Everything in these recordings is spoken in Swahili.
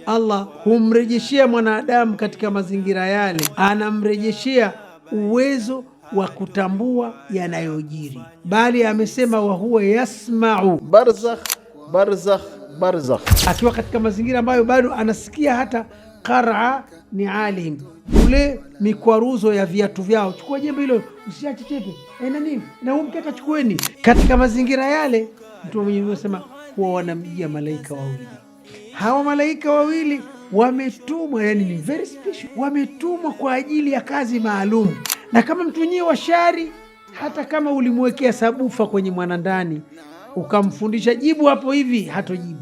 Allah humrejeshea mwanadamu katika mazingira yale, anamrejeshea uwezo wa kutambua yanayojiri, bali amesema wa huwa yasma'u barzakh, akiwa katika mazingira ambayo bado anasikia hata qara ni alim, ule mikwaruzo ya viatu vyao. Chukua jembe hilo, usiache chepe na nini na huu mkeka chukueni. Katika mazingira yale Mtume Mwenyezi Mungu anasema huwa wanamjia malaika wawili. Hawa malaika wawili wametumwa, yani ni very special, wametumwa kwa ajili ya kazi maalum. Na kama mtu mwenyewe wa shari, hata kama ulimwekea sabufa kwenye mwanandani ukamfundisha jibu hapo hivi, hatojibu.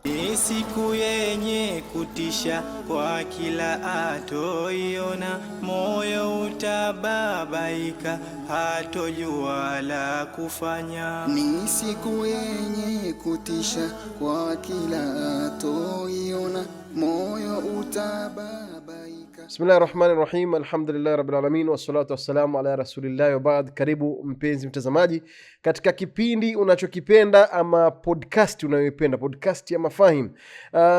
Ni siku yenye kutisha kwa kila atoiona, moyo utababaika, hatojua la kufanya. Ni siku yenye kutisha kwa kila atoiona, moyo utababaika. Bismillahirrahmanirrahim, alhamdulillahi rabbil alamin, wassalatu wassalamu ala rasulillahi wa baad. Karibu mpenzi mtazamaji katika kipindi unachokipenda ama podcast unayoipenda, podcast ya Mafahim.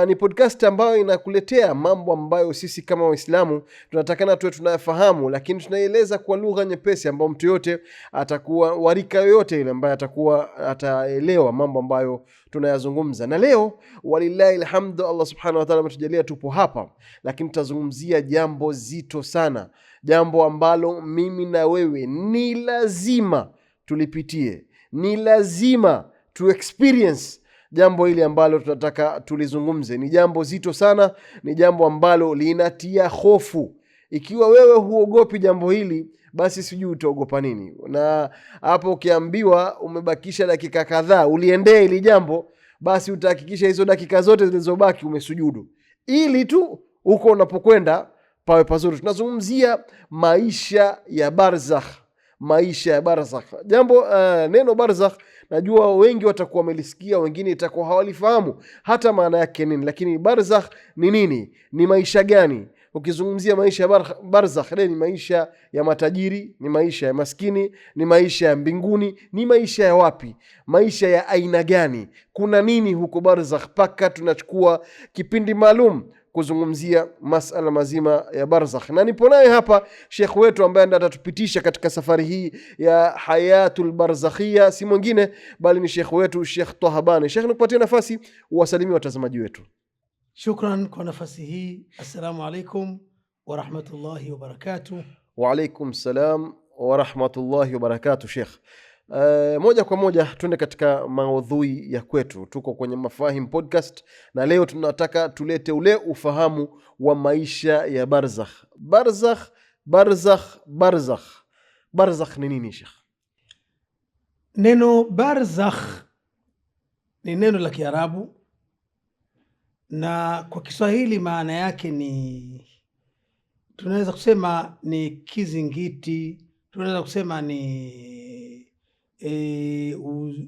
Ni podcast ambayo inakuletea mambo ambayo sisi kama Waislamu tunatakana tuwe tunayafahamu, lakini tunaieleza kwa lugha nyepesi ambayo mtu yote atakuwa, warika yote ile ambaye ataelewa mambo ambayo tunayazungumza. Na leo walillahi alhamdu, Allah subhanahu wa ta'ala ametujalia tupo hapa, lakini tutazungumzia jambo zito sana, jambo ambalo mimi na wewe ni lazima tulipitie, ni lazima tu experience jambo hili ambalo tunataka tulizungumze. Ni jambo zito sana, ni jambo ambalo linatia hofu. Ikiwa wewe huogopi jambo hili, basi sijui utaogopa nini. Na hapo ukiambiwa umebakisha dakika kadhaa uliendee hili jambo, basi utahakikisha hizo dakika zote zilizobaki umesujudu, ili tu uko unapokwenda pawe pazuri. Tunazungumzia maisha ya barzakh, maisha ya barzakh. Jambo neno barzakh najua wengi watakuwa wamelisikia, wengine itakuwa hawalifahamu hata maana yake nini. Lakini barzakh ni nini? Ni maisha gani? Ukizungumzia maisha ya barzakh, ni maisha ya matajiri, ni maisha ya maskini, ni maisha ya mbinguni, ni maisha ya wapi? Maisha ya aina gani? Kuna nini huko barzakh? Paka tunachukua kipindi maalum kuzungumzia masala mazima ya barzakh. Na nipo naye hapa Sheikh wetu ambaye ndiye atatupitisha katika safari hii ya hayatul barzakhia, si mwingine bali ni Sheikh wetu Sheikh Tahabani. Sheikh, nikupatie nafasi uwasalimie watazamaji wetu. Shukran kwa nafasi hii. Assalamu alaikum wa rahmatullahi wa barakatuh. Wa alaikum salam wa rahmatullahi wa barakatuh. Sheikh, moja kwa moja tuende katika maudhui ya kwetu. Tuko kwenye Mafahim podcast na leo tunataka tulete ule ufahamu wa maisha ya barzakh. Barzakh ni nini, Sheikh? Neno barzakh ni neno la Kiarabu, na kwa Kiswahili maana yake ni, tunaweza kusema ni kizingiti, tunaweza kusema ni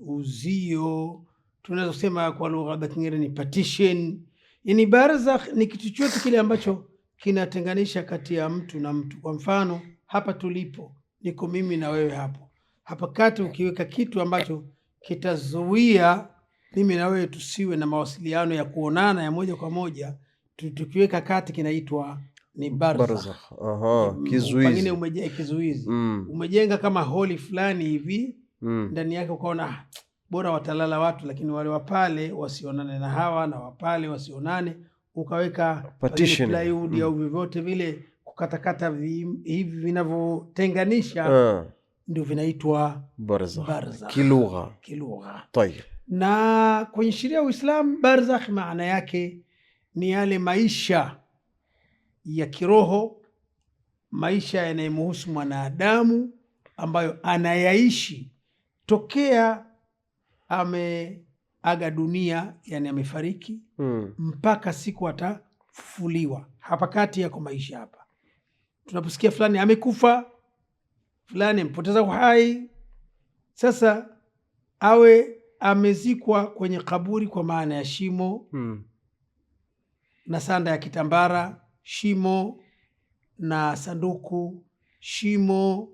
uzio, tunaweza kusema kwa lugha ya Kiingereza ni partition. Yani barzakh ni kitu chote kile ambacho kinatenganisha kati ya mtu na mtu. Kwa mfano hapa tulipo, niko mimi na wewe hapo. Hapa kati ukiweka kitu ambacho kitazuia mimi na wewe tusiwe na mawasiliano ya kuonana ya moja kwa moja, tukiweka kati kinaitwa ni barzakh. Kizuizi. Pengine umejenga kizuizi, umejenga kama holi fulani hivi, ndani yake ukaona bora watalala watu, lakini wale wapale wasionane na hawa na wapale wasionane, ukaweka plywood au vyovyote vile kukatakata hivi vinavyotenganisha, ndio vinaitwa barzakh kilugha. Tayeb. Na kwenye sheria ya Uislamu barzakh maana yake ni yale maisha ya kiroho, maisha yanayomhusu mwanadamu ambayo anayaishi tokea ameaga dunia, yani amefariki, mpaka siku atafufuliwa. Hapa kati yako maisha hapa. Tunaposikia fulani amekufa, fulani amepoteza uhai, sasa awe amezikwa kwenye kaburi kwa maana ya shimo, na sanda ya kitambara, shimo na sanduku, shimo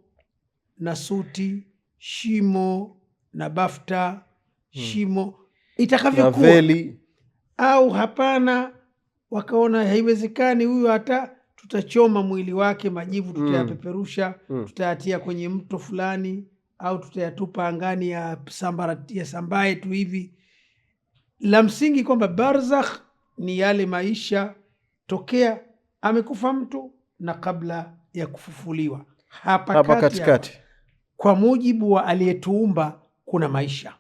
na suti, shimo na bafta, shimo itakavyokuwa, au hapana, wakaona haiwezekani huyu, hata tutachoma mwili wake, majivu tutayapeperusha, tutayatia kwenye mto fulani, au tutayatupa angani ya sambaye tu hivi. La msingi kwamba barzakh ni yale maisha tokea amekufa mtu na kabla ya kufufuliwa, hapa katikati. Kwa mujibu wa aliyetuumba kuna maisha.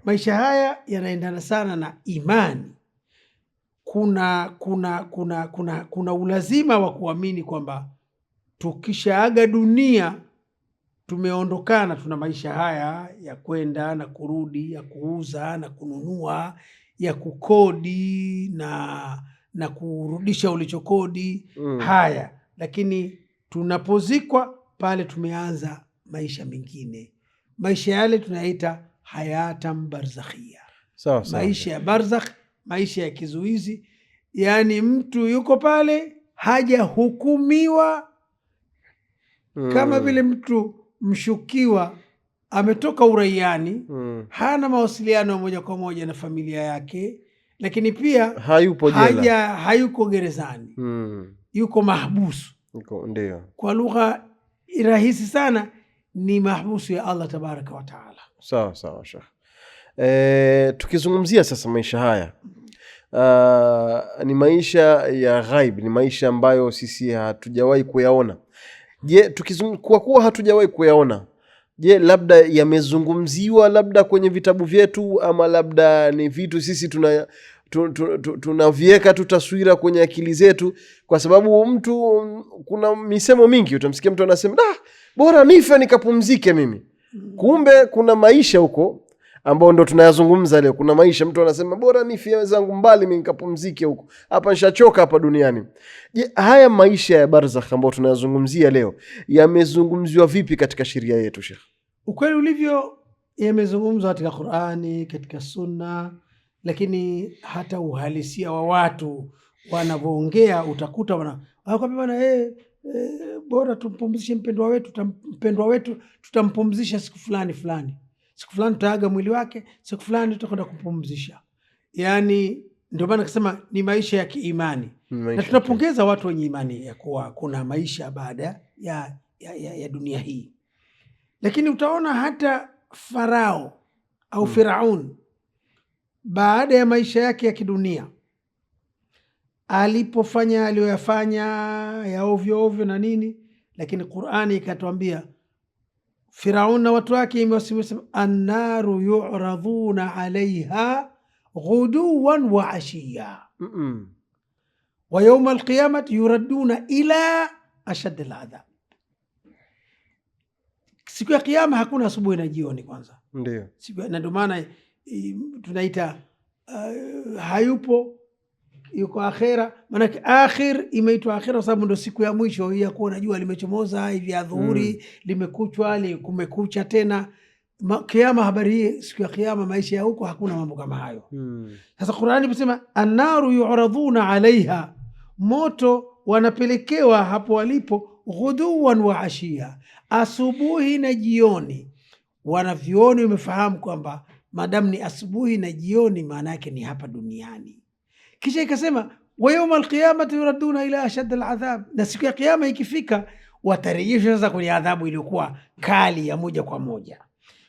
Maisha haya yanaendana sana na imani. Kuna ulazima wa kuamini kwamba tukishaaga dunia tumeondokana, tuna maisha haya ya kwenda na kurudi, ya kuuza na kununua, ya kukodi na kurudisha ulichokodi haya. Lakini tunapozikwa pale tumeanza maisha mengine. Maisha yale tunaita hayatan barzakhia. Maisha ya barzakh, maisha ya kizuizi. Yani mtu yuko pale hajahukumiwa, kama vile mtu mshukiwa ametoka uraiani, hana mawasiliano moja kwa moja na familia yake, lakini pia hayupo jela, hayuko gerezani, yuko mahbusu. Ndio, kwa lugha rahisi sana ni mahbusu ya Allah tabaraka wa taala. Sawa Sheikh. Tukizungumzia sasa maisha haya, ni maisha ya ghaib, ni maisha ambayo sisi hatujawahi kuyaona. Je, kwa kuwa hatujawahi kuyaona, je, labda yamezungumziwa labda kwenye vitabu vyetu, ama labda ni vitu sisi tunaviweka tu taswira kwenye akili zetu? Kwa sababu kuna misemo mingi, utamsikia mtu anasema bora nife nikapumzike mimi. Kumbe kuna maisha huko ambao ndo tunayazungumza leo. Kuna maisha mtu anasema bora nife zangu mbali mimi nikapumzike huko, hapa nishachoka hapa duniani. Je, haya maisha ya barzakh ambao tunayazungumzia leo yamezungumziwa vipi katika sheria yetu, Sheikh? Ukweli ulivyo, yamezungumzwa katika Qur'ani, katika Sunna, lakini hata uhalisia wa watu wanavyoongea utakuta wanakwambia bwana, bora tumpumzishe mpendwa wetu tutampumzisha siku fulani, siku fulani tutaaga mwili wake, siku fulani tutakwenda kumpumzisha. Yani ndio maana nasema ni maisha ya kiimani, na tunapongeza watu wenye imani ya kuwa kuna maisha baada ya dunia hii. Lakini utaona hata Farao au Firaun baada ya maisha yake ya kidunia, alipofanya aliyoyafanya ya ovyo ovyo na nini, lakini Qur'ani ikatuambia Firaun na watu wake imewasema annaru yu'raduna alaiha ghuduwan wa ashiya wa yawma alqiyamati yuraduna ila ashad aladhab. Siku ya kiyama hakuna asubuhi na jioni kwanza. Ndio. Na ndio maana tunaita hayupo, yuko akhera. Maana akhir imeitwa akhera kwa sababu ndio siku ya mwisho ya kuona jua limechomoza hivi adhuhuri, limekuchwa, kumekucha tena. Kiyama, habari hii siku ya kiyama, maisha ya huko hakuna mambo kama hayo. Sasa Qur'ani inasema annaru yu'raduna alaiha, moto wanapelekewa hapo walipo, ghuduwan wa ashiya, asubuhi na jioni. Wanavyoni wamefahamu kwamba madamu ni asubuhi na jioni, maana yake ni hapa duniani. Kisha ikasema wa yawma alqiyamati yuraduna ila ashad aladhab, na siku ya kiyama ikifika watarejeshwa sasa kwenye adhabu iliyokuwa kali ya moja kwa moja.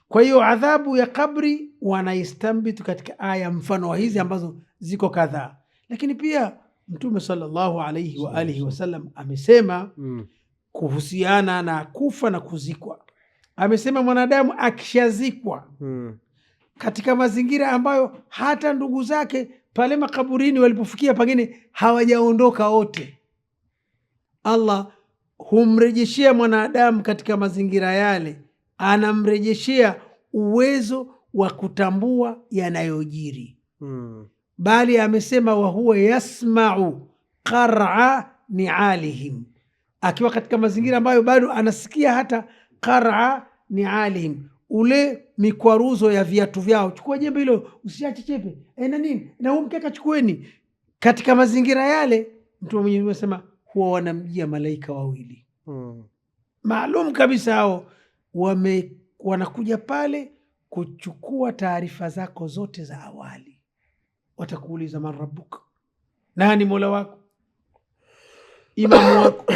Kwa hiyo adhabu ya kabri wanaistambitu katika aya mfano wa hizi ambazo ziko kadhaa. Lakini pia Mtume sallallahu alayhi wa alihi wasallam amesema kuhusiana na kufa na kuzikwa. Amesema mwanadamu akishazikwa katika mazingira ambayo hata ndugu zake pale makaburini walipofikia pengine hawajaondoka wote, Allah humrejeshea mwanadamu katika mazingira yale, anamrejeshea uwezo wa kutambua yanayojiri. Bali amesema wa huwa yasma'u qar'a ni'alihim, akiwa katika mazingira ambayo bado anasikia hata qar'a ni'alihim, ule mikwaruzo ya viatu vyao. Chukua jembe hilo, usiache chepe, na nini, na mkeka chukueni. Katika mazingira yale Mtume Mwenyezi Mungu anasema huwa wanamjia malaika wawili maalum kabisa, hao wanakuja pale kuchukua taarifa zako zote za awali. Watakuuliza man rabbuka, Nani Mola wako? Imamu wako,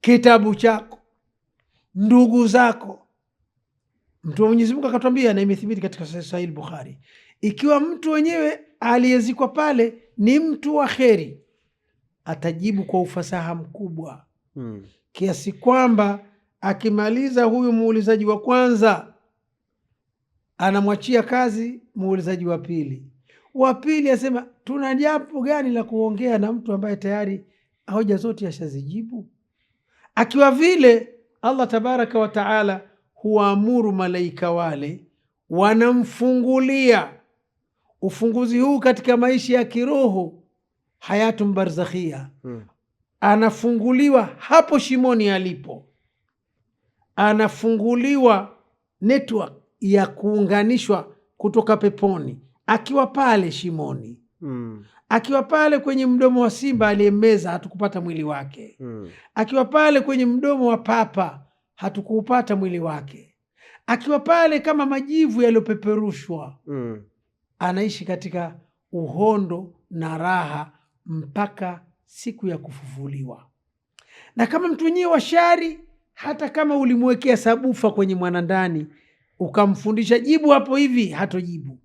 kitabu chako, ndugu zako. Mtu wa Mwenyezi Mungu akatwambia, na imethibiti katika Sahih Bukhari, ikiwa mtu wenyewe aliyezikwa pale ni mtu wa kheri, atajibu kwa ufasaha mkubwa kiasi kwamba akimaliza huyu muulizaji wa kwanza anamwachia kazi muulizaji wa pili. Wa pili asema, tuna jambo gani la kuongea na mtu ambaye tayari hoja zote ashazijibu? Akiwa vile, Allah tabaraka wa taala huwaamuru malaika wale, wanamfungulia ufunguzi huu katika maisha ya kiroho, hayatun barzakhia. Anafunguliwa hapo shimoni alipo, anafunguliwa network ya kuunganishwa kutoka peponi akiwa pale shimoni. Akiwa pale kwenye mdomo wa simba aliyemmeza, hatukupata mwili wake. Akiwa pale kwenye mdomo wa papa, hatukuupata mwili wake. Akiwa pale kama majivu yaliyopeperushwa, anaishi katika uhondo na raha mpaka siku ya kufufuliwa. Na kama mtu wenyewe wa shari, hata kama ulimwekea sabufa kwenye mwanandani ukamfundisha jibu hapo hivi, hatojibu.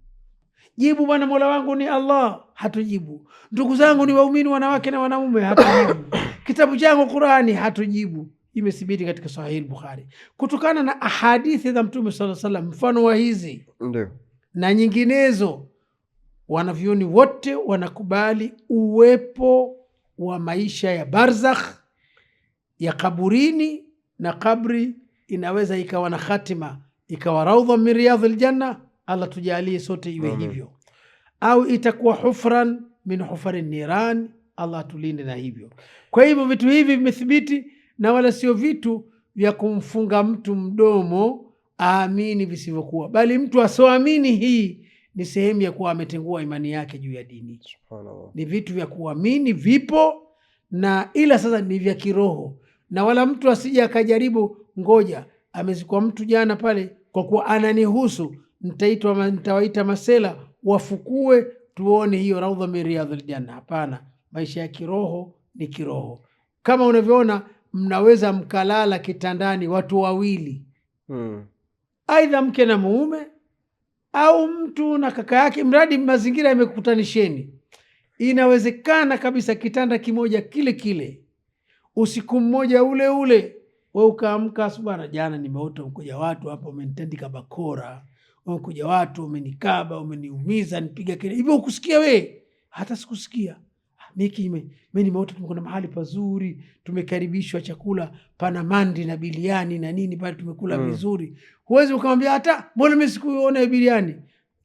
Jibu, bwana Mola wangu ni Allah, hatojibu. Ndugu zangu ni waumini wanawake na wanaume, hatojibu. Kitabu changu Qurani, hatojibu. Imethibiti katika Sahih Bukhari kutokana na ahadithi za Mtume sallallahu alaihi wasallam, mfano wa hizi ndio na nyinginezo. Wanavyoni wote wanakubali uwepo wa maisha ya barzakh, ya kaburini, na kabri inaweza ikawa na khatima, ikawa raudha min riyadhil janna, Allah tujalie sote iwe hivyo, au itakuwa hufran min hufari niran, Allah tulinde na hivyo. Kwa hivyo vitu hivi vimethibiti, na wala sio vitu vya kumfunga mtu mdomo aamini visivyokuwa, bali mtu asoamini hii ni sehemu ya kuwa ametengua imani yake juu ya dini. Subhanallah. Ni vitu vya kuamini vipo, na ila sasa ni vya kiroho, na wala mtu asije akajaribu, ngoja amezikwa mtu jana pale, kwa kuwa ananihusu nitawaita masela wafukue tuone hiyo raudha min riyadhil janna. Hapana, maisha ya kiroho ni kiroho. Kama unavyoona, mnaweza mkalala kitandani watu wawili, aidha mke na mume au mtu na kaka yake, mradi mazingira yamekukutanisheni. Inawezekana kabisa kitanda kimoja kile kile, usiku mmoja ule ule, wewe ukaamka asubuhi, jana nimeota mkuja watu hapa wamenitandika bakora, wamekuja watu wamenikaba, wameniumiza, nipiga kelele hivyo. Ukusikia wewe? Hata sikusikia. Mimi nimeota tumekuna mahali pazuri, tumekaribishwa chakula, pana mandi na biliani na nini pale, tumekula vizuri. Huwezi ukamwambia hata mbona mimi sikuona biliani.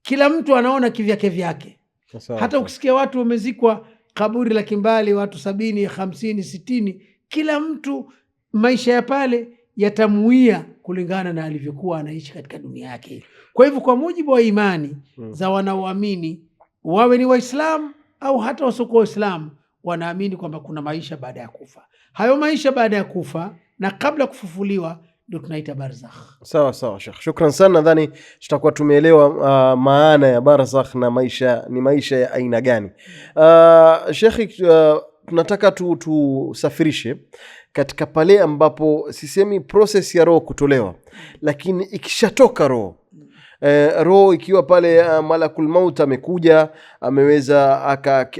Kila mtu anaona kivyake vyake. Hata ukisikia watu wamezikwa kaburi la kimbali, watu 70, 50, 60, kila mtu maisha ya pale yatamuia kulingana na alivyokuwa anaishi katika dunia yake. Kwa hivyo, kwa mujibu wa imani za wanaoamini, wawe ni Waislamu au hata wasiokuwa Waislamu, wanaamini kwamba kuna maisha baada ya kufa. Hayo maisha baada ya kufa na kabla kufufuliwa ndio tunaita barzakh. Sawa sawa Sheikh, shukran sana. Nadhani tutakuwa tumeelewa maana ya barzakh na maisha ni maisha ya aina gani. Sheikh, tunataka tusafirishe katika pale ambapo sisemi process ya roho kutolewa, lakini ikishatoka roho ikiwa pale, malakul maut amekuja, ameweza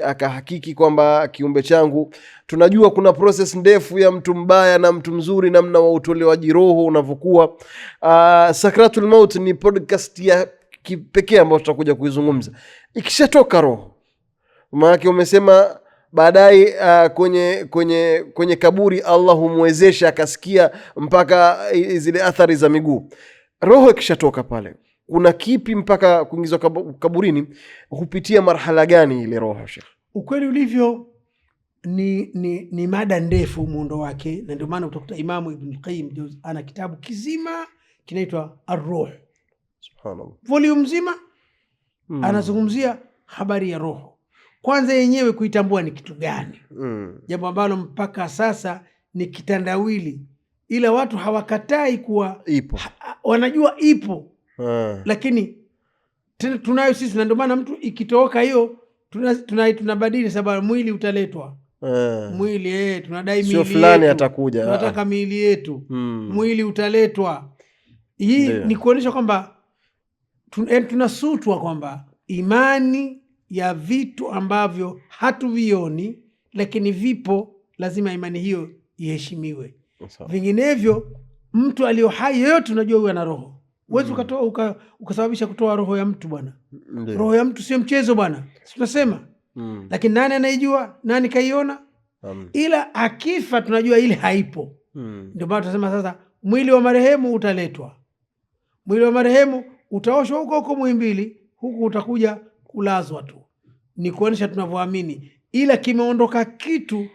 akahakiki kwamba kiumbe changu. Tunajua kuna process ndefu ya mtu mbaya na mtu mzuri, namna wa utolewaji roho unavyokuwa. Sakratul maut ni podcast ya kipekee ambayo tutakuja kuizungumza. Ikishatoka roho, maana umesema baadaye kwenye kaburi Allah humwezesha akasikia mpaka zile athari za miguu. Roho ikishatoka pale, kuna kipi mpaka kuingizwa kaburini? Hupitia marhala gani ile roho, Sheikh? Ukweli ulivyo ni mada ndefu muundo wake, na ndio maana utakuta Imamu Ibn Qayyim ana kitabu kizima kinaitwa Ar-Ruh. Subhanallah. Volume nzima anazungumzia habari ya roho. Kwanza yenyewe kuitambua ni kitu gani, jambo ambalo mpaka sasa ni kitandawili, ila watu hawakatai kuwa ipo. Wanajua ipo. Lakini tunayo sisi, na ndio maana mtu ikitoka hiyo tunabadili sababu mwili utaletwa. Mwili tunadai sio fulani atakuja. Tunataka miili yetu. Mwili utaletwa. Hii ni kuonyesha kwamba tunasutwa kwamba imani ya vitu ambavyo hatuvioni lakini vipo, lazima imani hiyo iheshimiwe. Vinginevyo mtu aliyo hai yoyote unajua huyu ana roho. Huwezi ukasababisha kutoa roho ya mtu bwana. Roho ya mtu sio mchezo bwana. Tunasema. Lakini nani anaijua? Nani kaiona? Ila akifa tunajua ile haipo. Ndio maana tunasema sasa mwili wa marehemu utaletwa. Mwili wa marehemu utaoshwa huko Muhimbili, huku utakuja kulazwa tu. Ni kuonyesha tunavyoamini. Ila kimeondoka kitu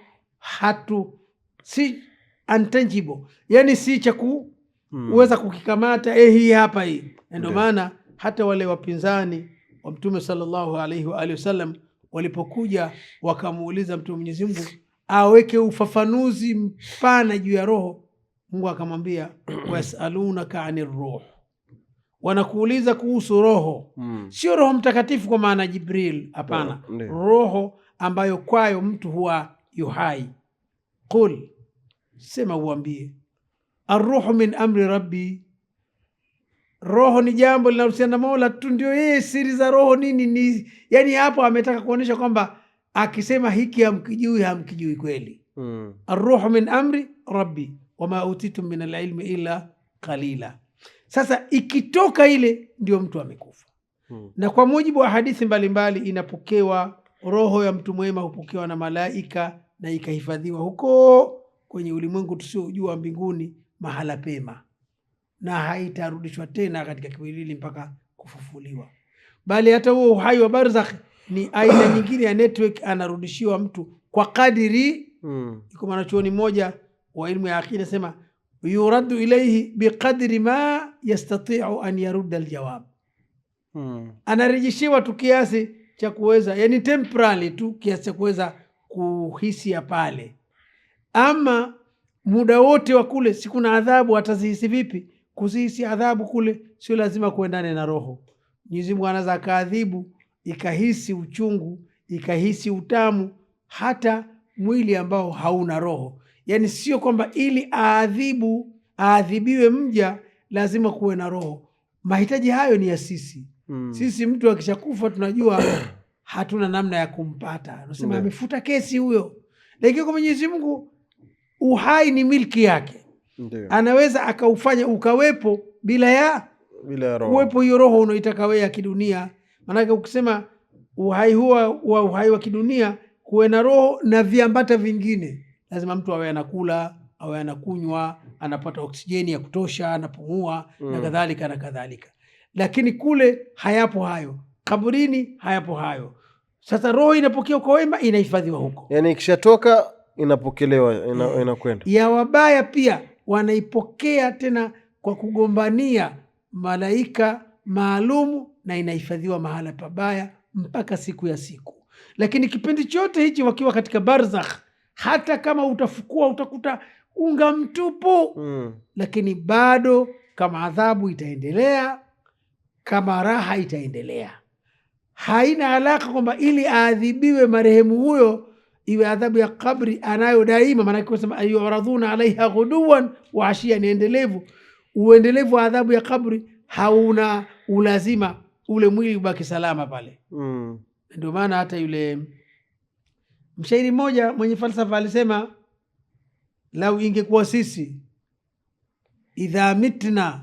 si untangible. Yaani si cha uweza kukikamata hii hapa hii. Ndio maana hata wale wapinzani wa Mtume sallallahu alaihi wa alihi wasallam walipokuja wakamuuliza Mtume Mwenyezi Mungu aweke ufafanuzi mpana juu ya roho, Mungu akamwambia wasalunaka anir ruh, wanakuuliza kuhusu roho. Sio Roho Mtakatifu kwa maana Jibril, hapana. Roho ambayo kwayo mtu huwa yuhai. Qul, sema uambie, arruhu min amri rabbi, roho ni jambo linalohusiana na Mola tu, ndio yeye. Siri za roho nini ni, yani hapo ametaka kuonyesha kwamba akisema hiki hamkijui kweli. Arruhu min amri rabbi wama utitum min alilmi illa qalila. Sasa ikitoka ile ndio mtu amekufa. Na kwa mujibu wa hadithi mbalimbali inapokewa, roho ya mtu mwema hupokewa na malaika na ikahifadhiwa huko kwenye ulimwengu tusiojua mbinguni, mahala pema, na haitarudishwa tena katika kiwiliwili mpaka kufufuliwa. Bali hata huo uhai wa barzakh ni aina nyingine ya network, anarudishiwa mtu kwa kadiri. Iko mwanachuoni mmoja wa ilmu ya akida sema yuraddu ilayhi biqadri ma yastati'u an yarudda aljawab. Anarejeshiwa tu kiasi cha kuweza, yani temporarily tu kiasi cha kuweza kuhisi ya pale. Ama muda wote wa kule, siku na adhabu atazihisi vipi? Kuzihisi adhabu kule sio lazima kuendane na roho. Mwenyezi Mungu anaweza akaadhibu ikahisi uchungu, ikahisi utamu, hata mwili ambao hauna roho. Yani sio kwamba ili aadhibiwe mja lazima kuwe na roho. Mahitaji hayo ni ya sisi. Sisi mtu akishakufa tunajua hatuna namna ya kumpata. Anasema amefuta kesi huyo. Lakini kwa Mwenyezi Mungu uhai ni milki yake. Anaweza akaufanya ukawepo bila roho. Kuwepo hiyo roho unaitaka wewe ya kidunia. Maana ukisema uhai huwa wa uhai wa kidunia, kuwe na roho na viambata vingine. Lazima mtu awe anakula, awe anakunywa, anapata oksijeni ya kutosha, anapumua na kadhalika na kadhalika. Lakini kule hayapo hayo. Kaburini hayapo hayo. Sasa roho inapokea kwa wema, inahifadhiwa huko. Yani ikishatoka inapokelewa, inakwenda. Ya wabaya pia wanaipokea tena kwa kugombania malaika maalumu, na inahifadhiwa mahala pabaya mpaka siku ya siku. Lakini kipindi chote hichi wakiwa katika barzakh, hata kama utafukua utakuta unga mtupu. Lakini bado kama adhabu itaendelea, kama raha itaendelea. Haina alaka kwamba ili aadhibiwe marehemu huyo iwe adhabu ya kabri anayo daima. Maana kusema ayuradhuna alaiha ghuduwan wa ashia, ni endelevu. Uendelevu wa adhabu ya kabri hauna ulazima ule mwili ubaki salama pale. Ndio maana hata yule mshairi mmoja mwenye falsafa alisema, lau ingekuwa sisi idha mitna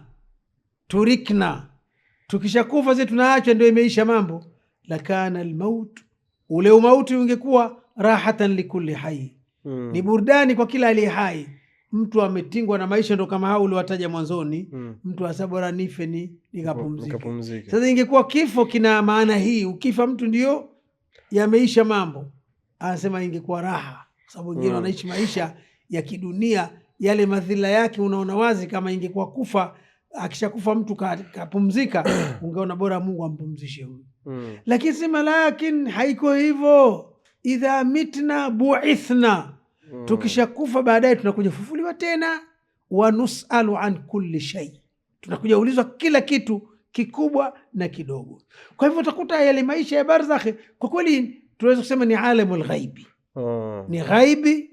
turikna, tukishakufa sisi tunaachwa ndio imeisha mambo, lakana almaut, ule umauti ungekuwa rahatan likulli hai, ni burudani kwa kila aliye hai. Mtu ametingwa na maisha ndo kama hao uliwataja mwanzoni. Mtu asabora nife nikapumzike. Sasa ingekuwa kifo kina maana hii, ukifa mtu ndio yameisha mambo, anasema ingekuwa raha, sababu wengine wanaishi maisha ya kidunia, yale madhila yake unaona wazi. Kama ingekuwa kufa, akishakufa mtu kapumzika, ungeona bora Mungu ampumzishe huyu. Lakini sema lakin haiko hivyo, idha mitna bu'ithna, tukishakufa baadaye tunakuja fufuliwa tena, wa nusalu an kulli shay, tunakuja ulizwa kila kitu kikubwa na kidogo. Kwa hivyo utakuta yale maisha ya barzakh kwa kweli tunaweza kusema ni alamul ghaibi. Ni ghaibi.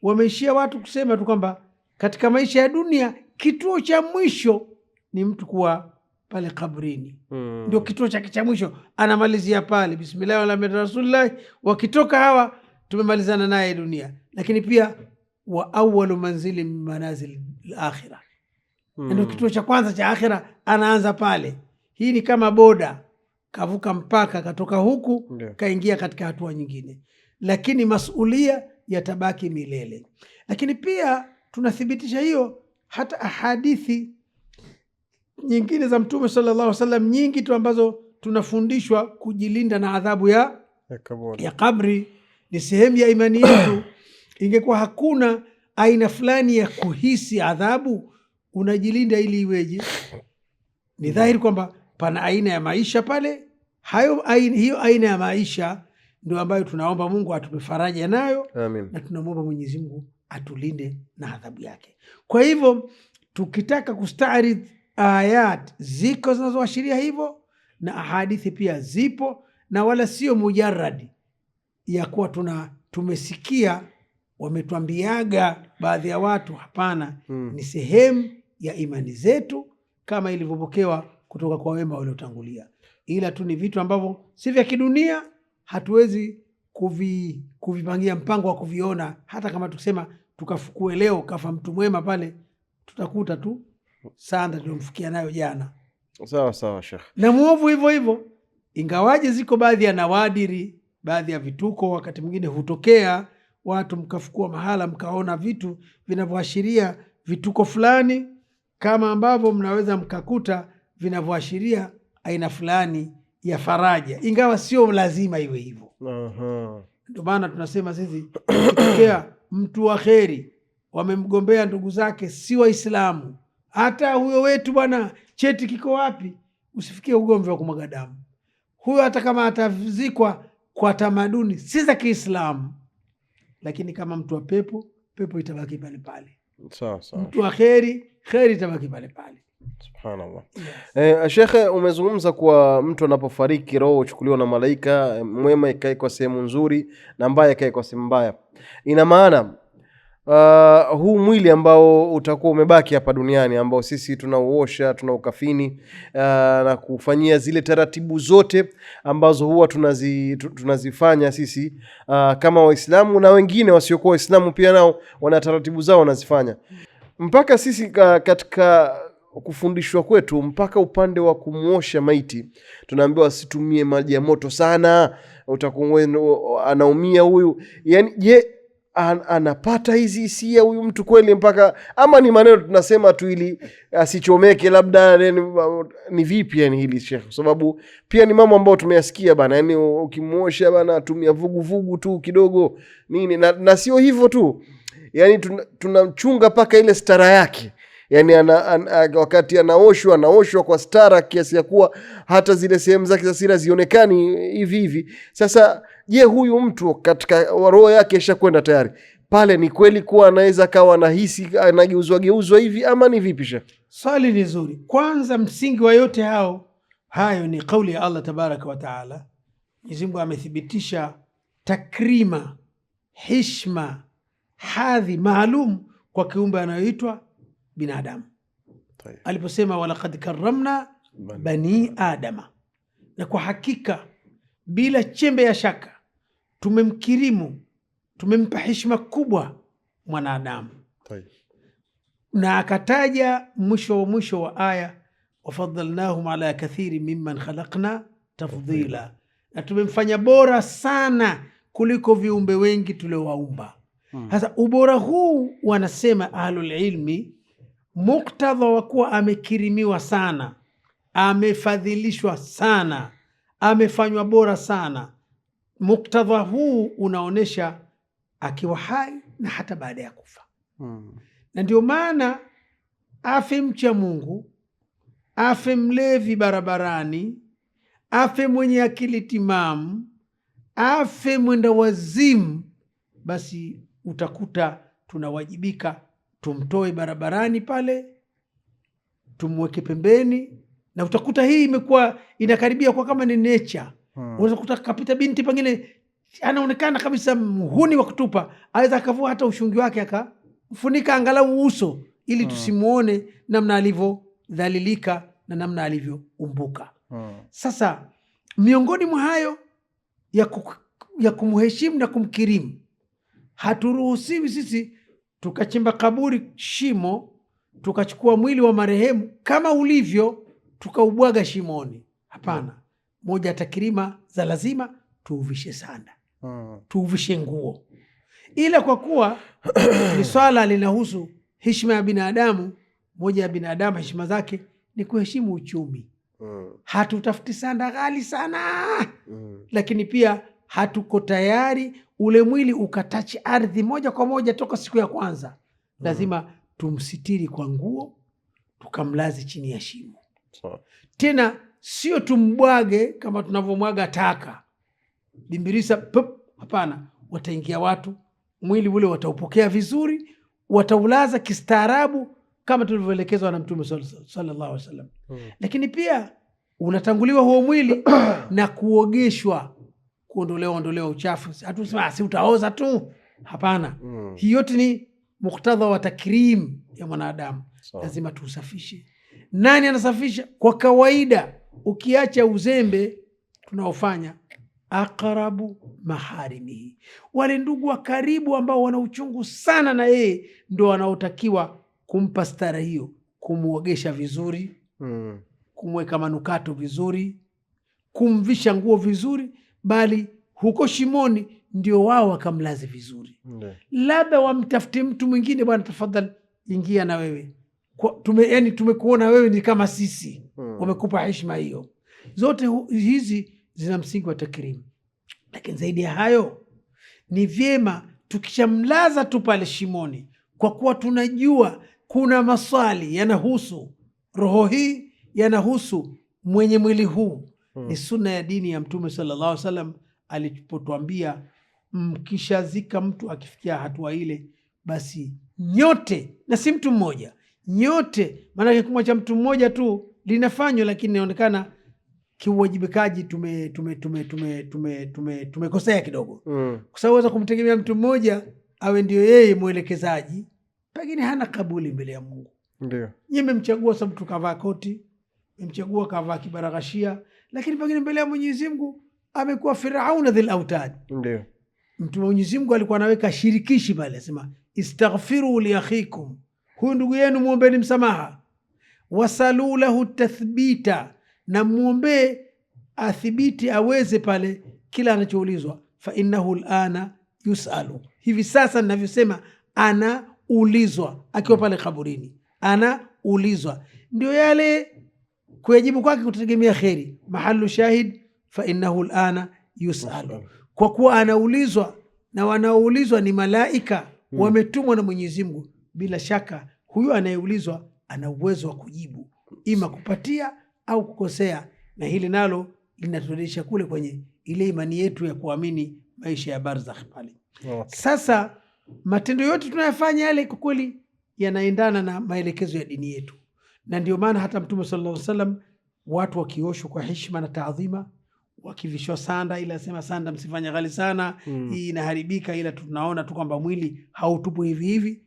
Wameishia watu kusema tu kwamba katika maisha ya dunia kituo cha mwisho ni mtu kuwa pale kabrini. Ndio kituo chake cha mwisho, anamalizia pale bismillah wala rasulullah. Wakitoka hawa tumemalizana naye dunia. Lakini pia wa awwalu manzili min manazil al-akhirah, ndio kituo cha kwanza cha akhira, anaanza pale. Hii ni kama boda, kavuka mpaka, katoka huku kaingia katika hatua nyingine, lakini masulia yatabaki milele. Lakini pia tunathibitisha hiyo hata ahadithi nyingine za Mtume sallallahu alaihi wasallam nyingi tu, ambazo tunafundishwa kujilinda na adhabu ya kabri. Ni sehemu ya imani yetu. Ingekuwa hakuna aina fulani ya kuhisi adhabu, unajilinda ili iweje? Ni dhahiri kwamba pana aina ya maisha pale. Hiyo aina ya maisha ndio ambayo tunaomba Mungu atupe faraja nayo. Amin. Na tunamwomba Mwenyezi Mungu atulinde na adhabu yake. Kwa hivyo tukitaka kustaarith ayat, ziko zinazoashiria hivyo, na ahadithi pia zipo, na wala sio mujarradi ya kuwa tumesikia wametuambiaga baadhi ya watu. Hapana. Ni sehemu ya imani zetu kama ilivyopokewa kutoka kwa wema waliotangulia, ila tu ni vitu ambavyo si vya kidunia, hatuwezi kuvipangia mpango wa kuviona. Hata kama tukisema tukafukue leo kafa mtu mwema pale, tutakuta tu sanda tuliomfukia nayo jana. Sawa sawa Sheikh. Na muovu hivyo hivyo, ingawaje ziko baadhi ya nawadiri, baadhi ya vituko wakati mwingine hutokea watu mkafukua mahala mkaona vitu vinavyoashiria vituko fulani, kama ambavyo mnaweza mkakuta vinavyoashiria aina fulani ya faraja, ingawa sio lazima iwe hivyo. Ndio maana tunasema sisi, ukitokea mtu wa kheri wamemgombea ndugu zake si Waislamu, hata huyo wetu bwana cheti kiko wapi, usifikie ugomvi wa kumwaga damu. Huyo hata kama atazikwa kwa tamaduni si za Kiislamu, lakini kama mtu wa pepo, pepo itabaki pale pale. Sawa sawa. Mtu wa kheri, kheri itabaki pale pale. Subhanallah. Yes. Shekhe, umezungumza kwa mtu anapofariki roho huchukuliwa na malaika, mwema ikae kwa sehemu nzuri na mbaya ikae kwa sehemu mbaya. Ina maana huu mwili ambao utakuwa umebaki hapa duniani, ambao sisi tunauosha, tunaukafini na kufanyia zile taratibu zote ambazo huwa tunazifanya sisi kama Waislamu, na wengine wasiokuwa Waislamu pia nao wana taratibu zao wanazifanya, mpaka sisi katika kufundishwa kwetu, mpaka upande wa kumuosha maiti tunaambiwa asitumie maji ya moto sana, utakuwa anaumia huyu. Yani je, anapata hizi hisia huyu mtu kweli, mpaka ama ni maneno tunasema tu ili asichomeke labda? Ni vipi yani hili Sheikh? Kwa sababu pia ni mambo ambayo tumeyasikia bana, yani ukimuosha bana tumia vugu tu kidogo nini, na sio hivyo tu, yani tunamchunga paka ile stara yake. Yani wakati anaoshwa kwa stara kiasi ya kuwa hata zile sehemu zake za siri zionekani hivi hivi. Sasa je, huyu mtu katika roho yake ishakwenda tayari pale, ni kweli kuwa anaweza kawa anahisi anageuzwa hivi, ama ni vipi Sheikh? Swali ni zuri. Kwanza msingi wa yote hayo ni kauli ya Allah tabaraka wa taala. Mwenyezi Mungu amethibitisha takrima, heshima, hadhi maalum kwa kiumbe anayoitwa binadamu. Aliposema walaqad karramna bani adama, na kwa hakika bila chembe ya shaka tumemkirimu, tumempa heshima kubwa mwanadamu. Na akataja mwisho wa aya, wafadhalnahum ala kathiri mimman khalaqna tafdhila, na tumemfanya bora sana kuliko viumbe wengi tuliowaumba. Sasa ubora huu, wanasema ahlul ilmi, muktadha wa kuwa amekirimiwa sana, amefadhilishwa sana, amefanywa bora sana. Muktadha huu unaonesha akiwa hai na hata baada ya kufa. Na ndio maana afe mcha Mungu, afe mlevi barabarani, afe mwenye akili timamu, afe mwenda wazimu, basi utakuta tunawajibika tumtoe barabarani pale, tumweke pembeni. Na utakuta hii imekuwa inakaribia kwa kama ni nature. Unaweza kukuta kapita binti pengine anaonekana kabisa mhuni wa kutupa, aweza akavua hata ushungi wake akafunika angalau uso ili tusimuone namna alivyodhalilika na namna alivyoumbuka. Sasa miongoni mwa hayo ya kumheshimu na kumkirimu, haturuhusiwi sisi tukachimba kaburi, shimo, tukachukua mwili wa marehemu kama ulivyo tukaubwaga shimoni. Hapana. Moja ya takrima za lazima, tuuvishe sanda, tuuvishe nguo. Ila kwa kuwa ni swala linahusu heshima ya binadamu, moja ya binadamu heshima zake ni kuheshimu uchumi. Hatutafuti sanda ghali sana, lakini pia hatuko tayari ule mwili ukatachi ardhi moja kwa moja toka siku ya kwanza. Lazima tumsitiri kwa nguo, tukamlazi chini ya shimo. Tena sio tumbwage kama tunavyomwaga taka bimbirisa pop. Hapana, wataingia watu, mwili ule wataupokea vizuri, wataulaza kistaarabu kama tulivyoelekezwa na Mtume sallallahu alaihi wasallam. Lakini pia unatanguliwa huo mwili na kuogeshwa, kuondolewa uchafu. Hatusema si utaoza tu, hapana. Hii yote ni muktadha wa takrim ya mwanadamu. Lazima tuusafishe. Nani anasafisha? Kwa kawaida, ukiacha uzembe tunaofanya, aqrabu maharimihi, wale ndugu wa karibu ambao wana uchungu sana na yeye, ndo wanaotakiwa kumpa stara hiyo, kumuogesha vizuri, kumweka manukato vizuri, kumvisha nguo vizuri, bali huko shimoni ndio wao wakamlaze vizuri. Labda wamtafute mtu mwingine, bwana tafadhali ingia na wewe, tumekuona wewe ni kama sisi, wamekupa heshima hiyo. Zote hizi zina msingi wa takrimu. Lakini zaidi ya hayo, ni vyema tukishamlaza tu pale shimoni, kwa kuwa tunajua kuna maswali yanahusu roho hii, yanahusu mwenye mwili huu. Ni sunna ya dini ya Mtume sallallahu alaihi wasallam alipotuambia, mkishazika mtu akifikia hatua ile, basi nyote, na si mtu mmoja, nyote, maanake kumwacha mtu mmoja tu linafanywa, lakini inaonekana kiuwajibikaji tumekosea kidogo. Kwa sababu weza kumtegemea mtu mmoja awe ndio yeye mwelekezaji, pengine hana kabuli mbele ya Mungu. Ndio nyie mmemchagua sababu tukavaa koti, mmemchagua kavaa kibarakashia, lakini pengine mbele ya Mwenyezi Mungu amekuwa Firauna dhil autad. Ndio Mtume Mwenyezi Mungu alikuwa anaweka shirikishi pale, asema istaghfiru li akhikum, huyu ndugu yenu muombeni msamaha, wasalu lahu tathbita, na muombe athibiti aweze pale kila anachoulizwa. Fa innahu alana yusalu, hivi sasa ninavyosema anaulizwa akiwa pale kaburini, anaulizwa. Ndio yale kuyajibu kwake kutegemea kheri. Mahalu shahid, fa innahu alana yusalu, kwa kuwa anaulizwa, na wanaoulizwa ni malaika wametumwa na Mwenyezi Mungu. Bila shaka huyu anayeulizwa ana uwezo wa kujibu, ima kupatia au kukosea, na hili nalo linaturejesha kule kwenye ile imani yetu ya kuamini maisha ya barzakh pale. Sasa matendo yote tunayofanya yale kwa kweli yanaendana na maelekezo ya dini yetu, na ndio maana hata Mtume sallallahu alaihi wasallam, watu wakioshwa kwa heshima na taadhima, wakivishwa sanda, ila sema sanda msifanye ghali sana, hii inaharibika, ila tunaona tu kwamba mwili hautupu hivi hivi.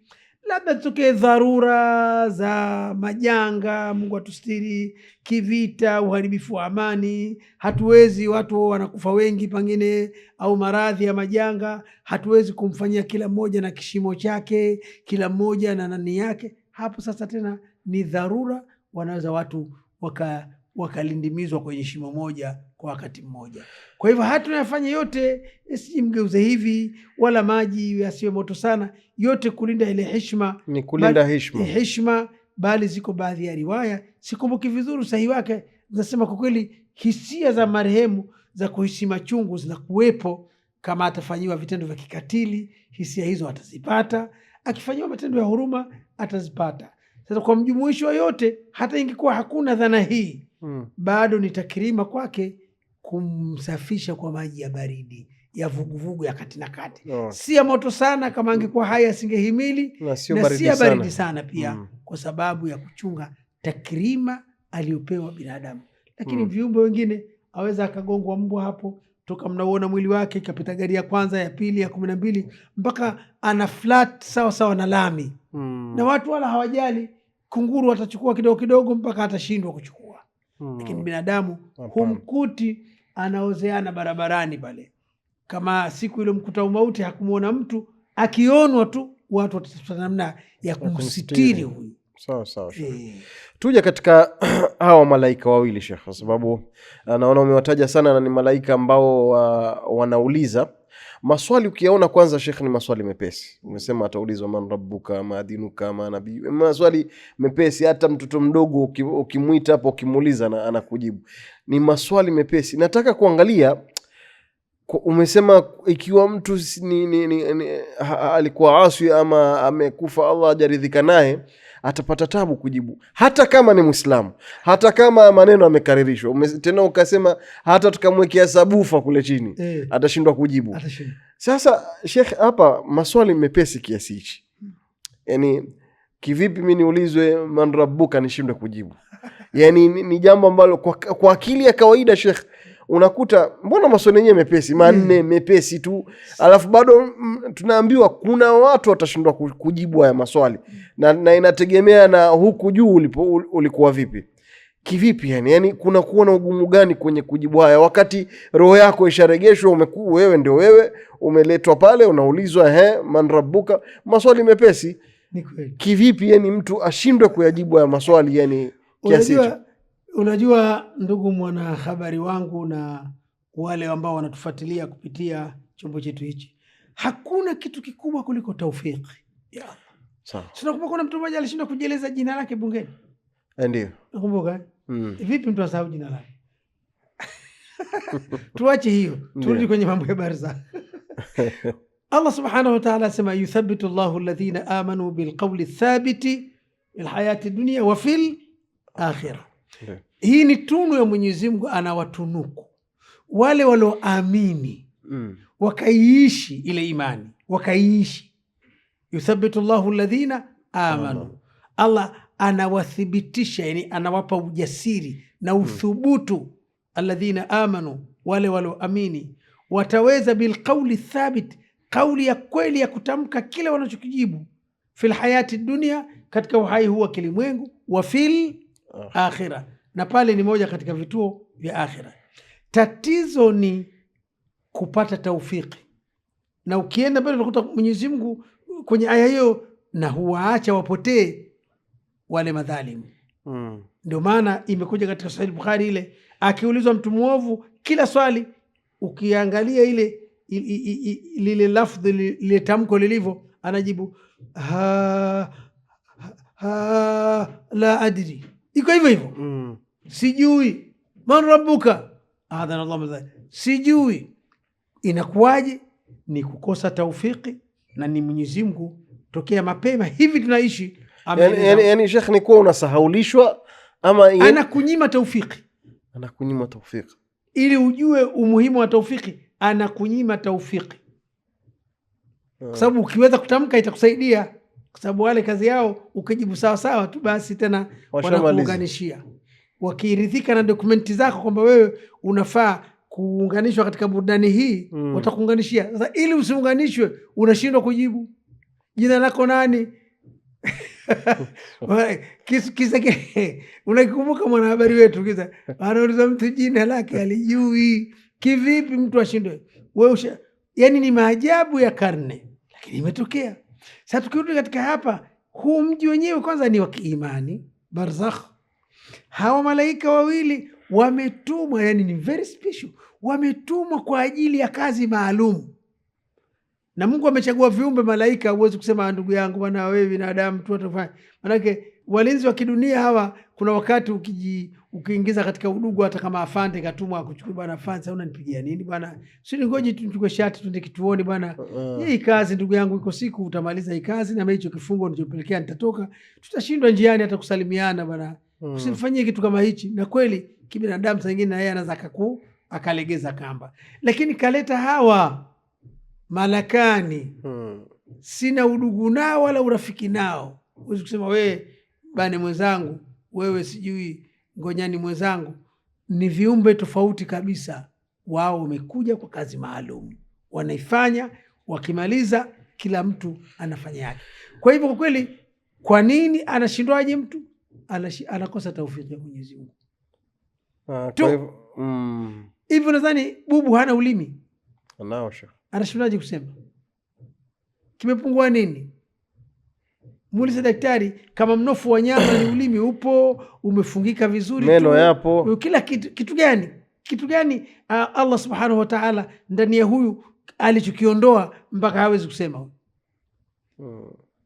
Labda tutokee dharura za majanga, Mungu atustiri, kivita, uharibifu wa amani, hatuwezi, watu wanakufa wengi pengine, au maradhi ya majanga, hatuwezi kumfanyia kila mmoja na kishimo chake, kila mmoja na nani yake. Hapo sasa tena ni dharura, wanaweza watu wakalindimizwa kwenye shimo moja kwa wakati mmoja. Kwa hivyo hata tunayafanya yote, mgeuze hivi, wala maji yasiwe moto sana, yote kulinda ile heshima, ni kulinda heshima. Bali ziko baadhi ya riwaya, sikumbuki vizuri sahihi wake, zinasema kwa kweli hisia za marehemu za kuhisi machungu zinakuwepo. Kama atafanyiwa vitendo vya kikatili, hisia hizo atazipata. Akifanyiwa matendo ya huruma, atazipata. Sasa kwa mjumuisho yote, hata ingekuwa hakuna dhana hii, bado ni takrima kwake kumsafisha kwa maji ya baridi, ya vuguvugu, ya kati na kati. Si ya moto sana, kama angekuwa haya asingehimili, na si ya baridi sana pia, kwa sababu ya kuchunga takrima aliyopewa binadamu. Lakini viumbe wengine, aweza akagongwa mbwa hapo, toka mnauona mwili wake, ikapita gari ya kwanza, ya pili, ya 12 mpaka ana flat sawa sawa na lami. Na watu wala hawajali. Kunguru atachukua kidogo kidogo mpaka atashindwa kuchukua. Lakini binadamu humkuti anaozeana barabarani pale. Kama siku ile mkuta umauti hakumuona mtu, akionwa tu watu watatafuta namna ya kumsitiri huyu. Sawa. Tuja katika hawa malaika wawili Sheikh, kwa sababu naona umewataja sana na ni malaika ambao wanauliza maswali. Ukiyaona kwanza Sheikh, ni maswali mepesi. Umesema ataulizwa man rabbuka, ma dinuka, ma nabii. Maswali mepesi, hata mtoto mdogo ukimuita hapo ukimuuliza anakujibu. Ni maswali mepesi. Nataka kuangalia, umesema ikiwa mtu alikuwa aswi ama amekufa, Allah hajaridhika naye, atapata tabu kujibu, hata kama ni Muislamu, hata kama maneno amekaririshwa. Tena ukasema hata tukamwekea sabufa kule chini atashindwa kujibu. Sasa Sheikh, hapa maswali mepesi kiasi hichi, yani kivipi mimi niulizwe man rabbuka nishindwe kujibu? Yani ni jambo ambalo kwa akili ya kawaida Sheikh, unakuta mbona maswali yenyewe mepesi, manne mepesi tu, alafu bado tunaambiwa kuna watu watashindwa kujibu haya maswali, na inategemea na huku juu ulikuwa vipi. Kivipi yani kuna kuwa na ugumu gani kwenye kujibu haya, wakati roho yako isharegeshwa, wewe ndio wewe, umeletwa pale, unaulizwa man rabbuka, maswali mepesi. Kivipi yani mtu ashindwe kuyajibu haya maswali yani kiasi hicho? Unajua ndugu mwanahabari wangu na wale ambao wanatufuatilia kupitia chombo chetu hichi, hakuna kitu kikubwa kuliko taufiki ya Allah. Sawa. Tunakumbuka kuna mtu mmoja alishindwa kujieleza jina lake bungeni. Ndio. Nakumbuka. Vipi mtu asahau jina lake? Tuache hiyo. Turudi kwenye mambo ya barzakh. Allah subhanahu wa ta'ala asema yuthabbitu Allahu alladhina amanu bilqawli thabiti fil hayati dunya wa fil akhirah. Hii ni tunu ya Mwenyezi Mungu, anawatunuku wale walioamini wakaiishi ile imani, wakaiishi. Yuthabbitu Allahu alladhina amanu. Allah anawathibitisha, yani anawapa ujasiri na uthubutu. Alladhina amanu, wale walioamini, wataweza bilqawli thabit, kauli ya kweli ya kutamka kile wanachokijibu, fil hayati dunia, katika uhai huu wa kilimwengu, wa fil akhirah, na pale ni moja katika vituo vya akhira. Tatizo ni kupata taufiki, na ukienda mbele unakuta Mwenyezi Mungu kwenye aya hiyo, na huwaacha wapotee wale madhalimu. Ndio maana imekuja katika Sahih Bukhari ile, akiulizwa mtu muovu kila swali, ukiangalia ile lile lafdhi lile tamko lilivyo, anajibu la adri, iko hivyo hivyo. Sijui. Man rabbuka, adhana Allah madhali, sijui. Inakuwaje? Ni kukosa taufiki, na ni Mwenyezi Mungu tokea mapema hivi tunaishi. Yani Sheikh, ni kuwa unasahaulishwa ama anakunyima taufiki, anakunyima taufiki, ili ujue umuhimu wa taufiki. Anakunyima taufiki kwa sababu ukiweza kutamka itakusaidia, kwa sababu wale kazi yao ukijibu sawa sawa tu basi tena wanakuunganishia. Wakiridhika na dokumenti zako kwamba wewe unafaa kuunganishwa katika burudani hii, watakuunganishia. Sasa ili usiunganishwe, unashindwa kujibu. Jina lako nani? Kisa unakikumbuka mwanahabari wetu, kisa anauliza mtu jina lake alijui. Kivipi mtu ashindwe? Wewe yani ni maajabu ya karne, lakini imetokea. Sasa tukirudi katika hapa, huu mji wenyewe kwanza ni wa kiimani, barzakh. Hawa malaika wawili wametumwa, yani ni very special, wametumwa kwa ajili ya kazi maalum. Na Mungu amechagua viumbe malaika. Huwezi kusema ndugu yangu bwana, wewe binadamu tu utafanya. Manake walinzi wa kidunia hawa, kuna wakati ukiingiza katika udugu, hata kama afande katumwa akuchukue, bwana afande, unanipigia nini bwana? Sisi ngoje tuchukue shati tuende kituoni bwana. Hii kazi ndugu yangu, iko siku utamaliza hii kazi, na hicho kifungo nilichopelekea nitatoka. Tutashindwa njiani hata kusalimiana bwana. Usinifanyie kitu kama hichi. Na kweli kibinadamu saa nyingine na yeye anaweza akalegeza kamba. Lakini kaleta hawa malakani, sina udugu nao wala urafiki nao. Uwezi kusema wewe bane mwenzangu, wewe sijui ngonyani mwenzangu. Ni viumbe tofauti kabisa, wao wamekuja kwa kazi maalum, wanaifanya, wakimaliza kila mtu anafanya yake. Kwa hivyo kwa kweli, kwa nini anashindwaje mtu? Anakosa taufiki ya Mwenyezi Mungu. Kwa hivyo hivyo nadhani bubu hana ulimi, anaosha, anashindwaje kusema? Kimepungua nini? Muulize daktari kama mnofu wa nyama ni ulimi upo, umefungika vizuri, meno yapo, kila kitu gani? Kitu gani Allah subhanahu wa ta'ala ndani ya huyu alichokiondoa mpaka hawezi kusema?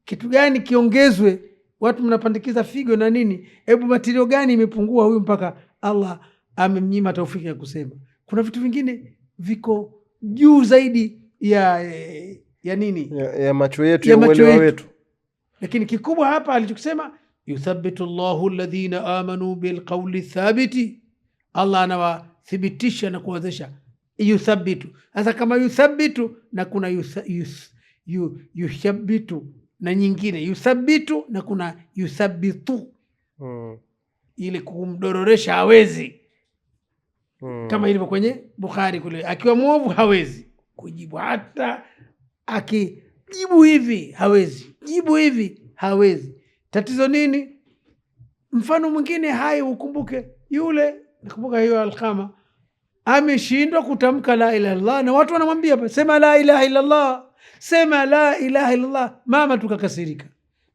Kitu gani kiongezwe? Watu mnapandikiza figo na nini, hebu matirio gani imepungua huyu mpaka Allah amemnyima taufiki ya kusema? Kuna vitu vingine viko juu zaidi ya nini, ya macho yetu, ya uelewa wetu. Lakini kikubwa hapa alichokisema, yuthabbitu Allahu alladhina amanu bilqawli thabiti, Allah anawathibitisha na kuwezesha. Yuthabbitu, sasa kama yuthabbitu na kuna yuthabbitu na nyingine, yuthabbitu na kuna yuthabbitu, ili kumdororesha hawezi. Kama ilivyo kwenye Bukhari kule, akiwa mwovu hawezi kujibu, hata akijibu hivi hawezi, jibu hivi hawezi. Tatizo nini? Mfano mwingine hai, ukumbuke yule, nakumbuka hiyo Alqama ameshindwa kutamka la ilaha illallah, na watu wanamwambia sema la ilaha illallah, sema la ilaha illallah. Mama tukakasirika,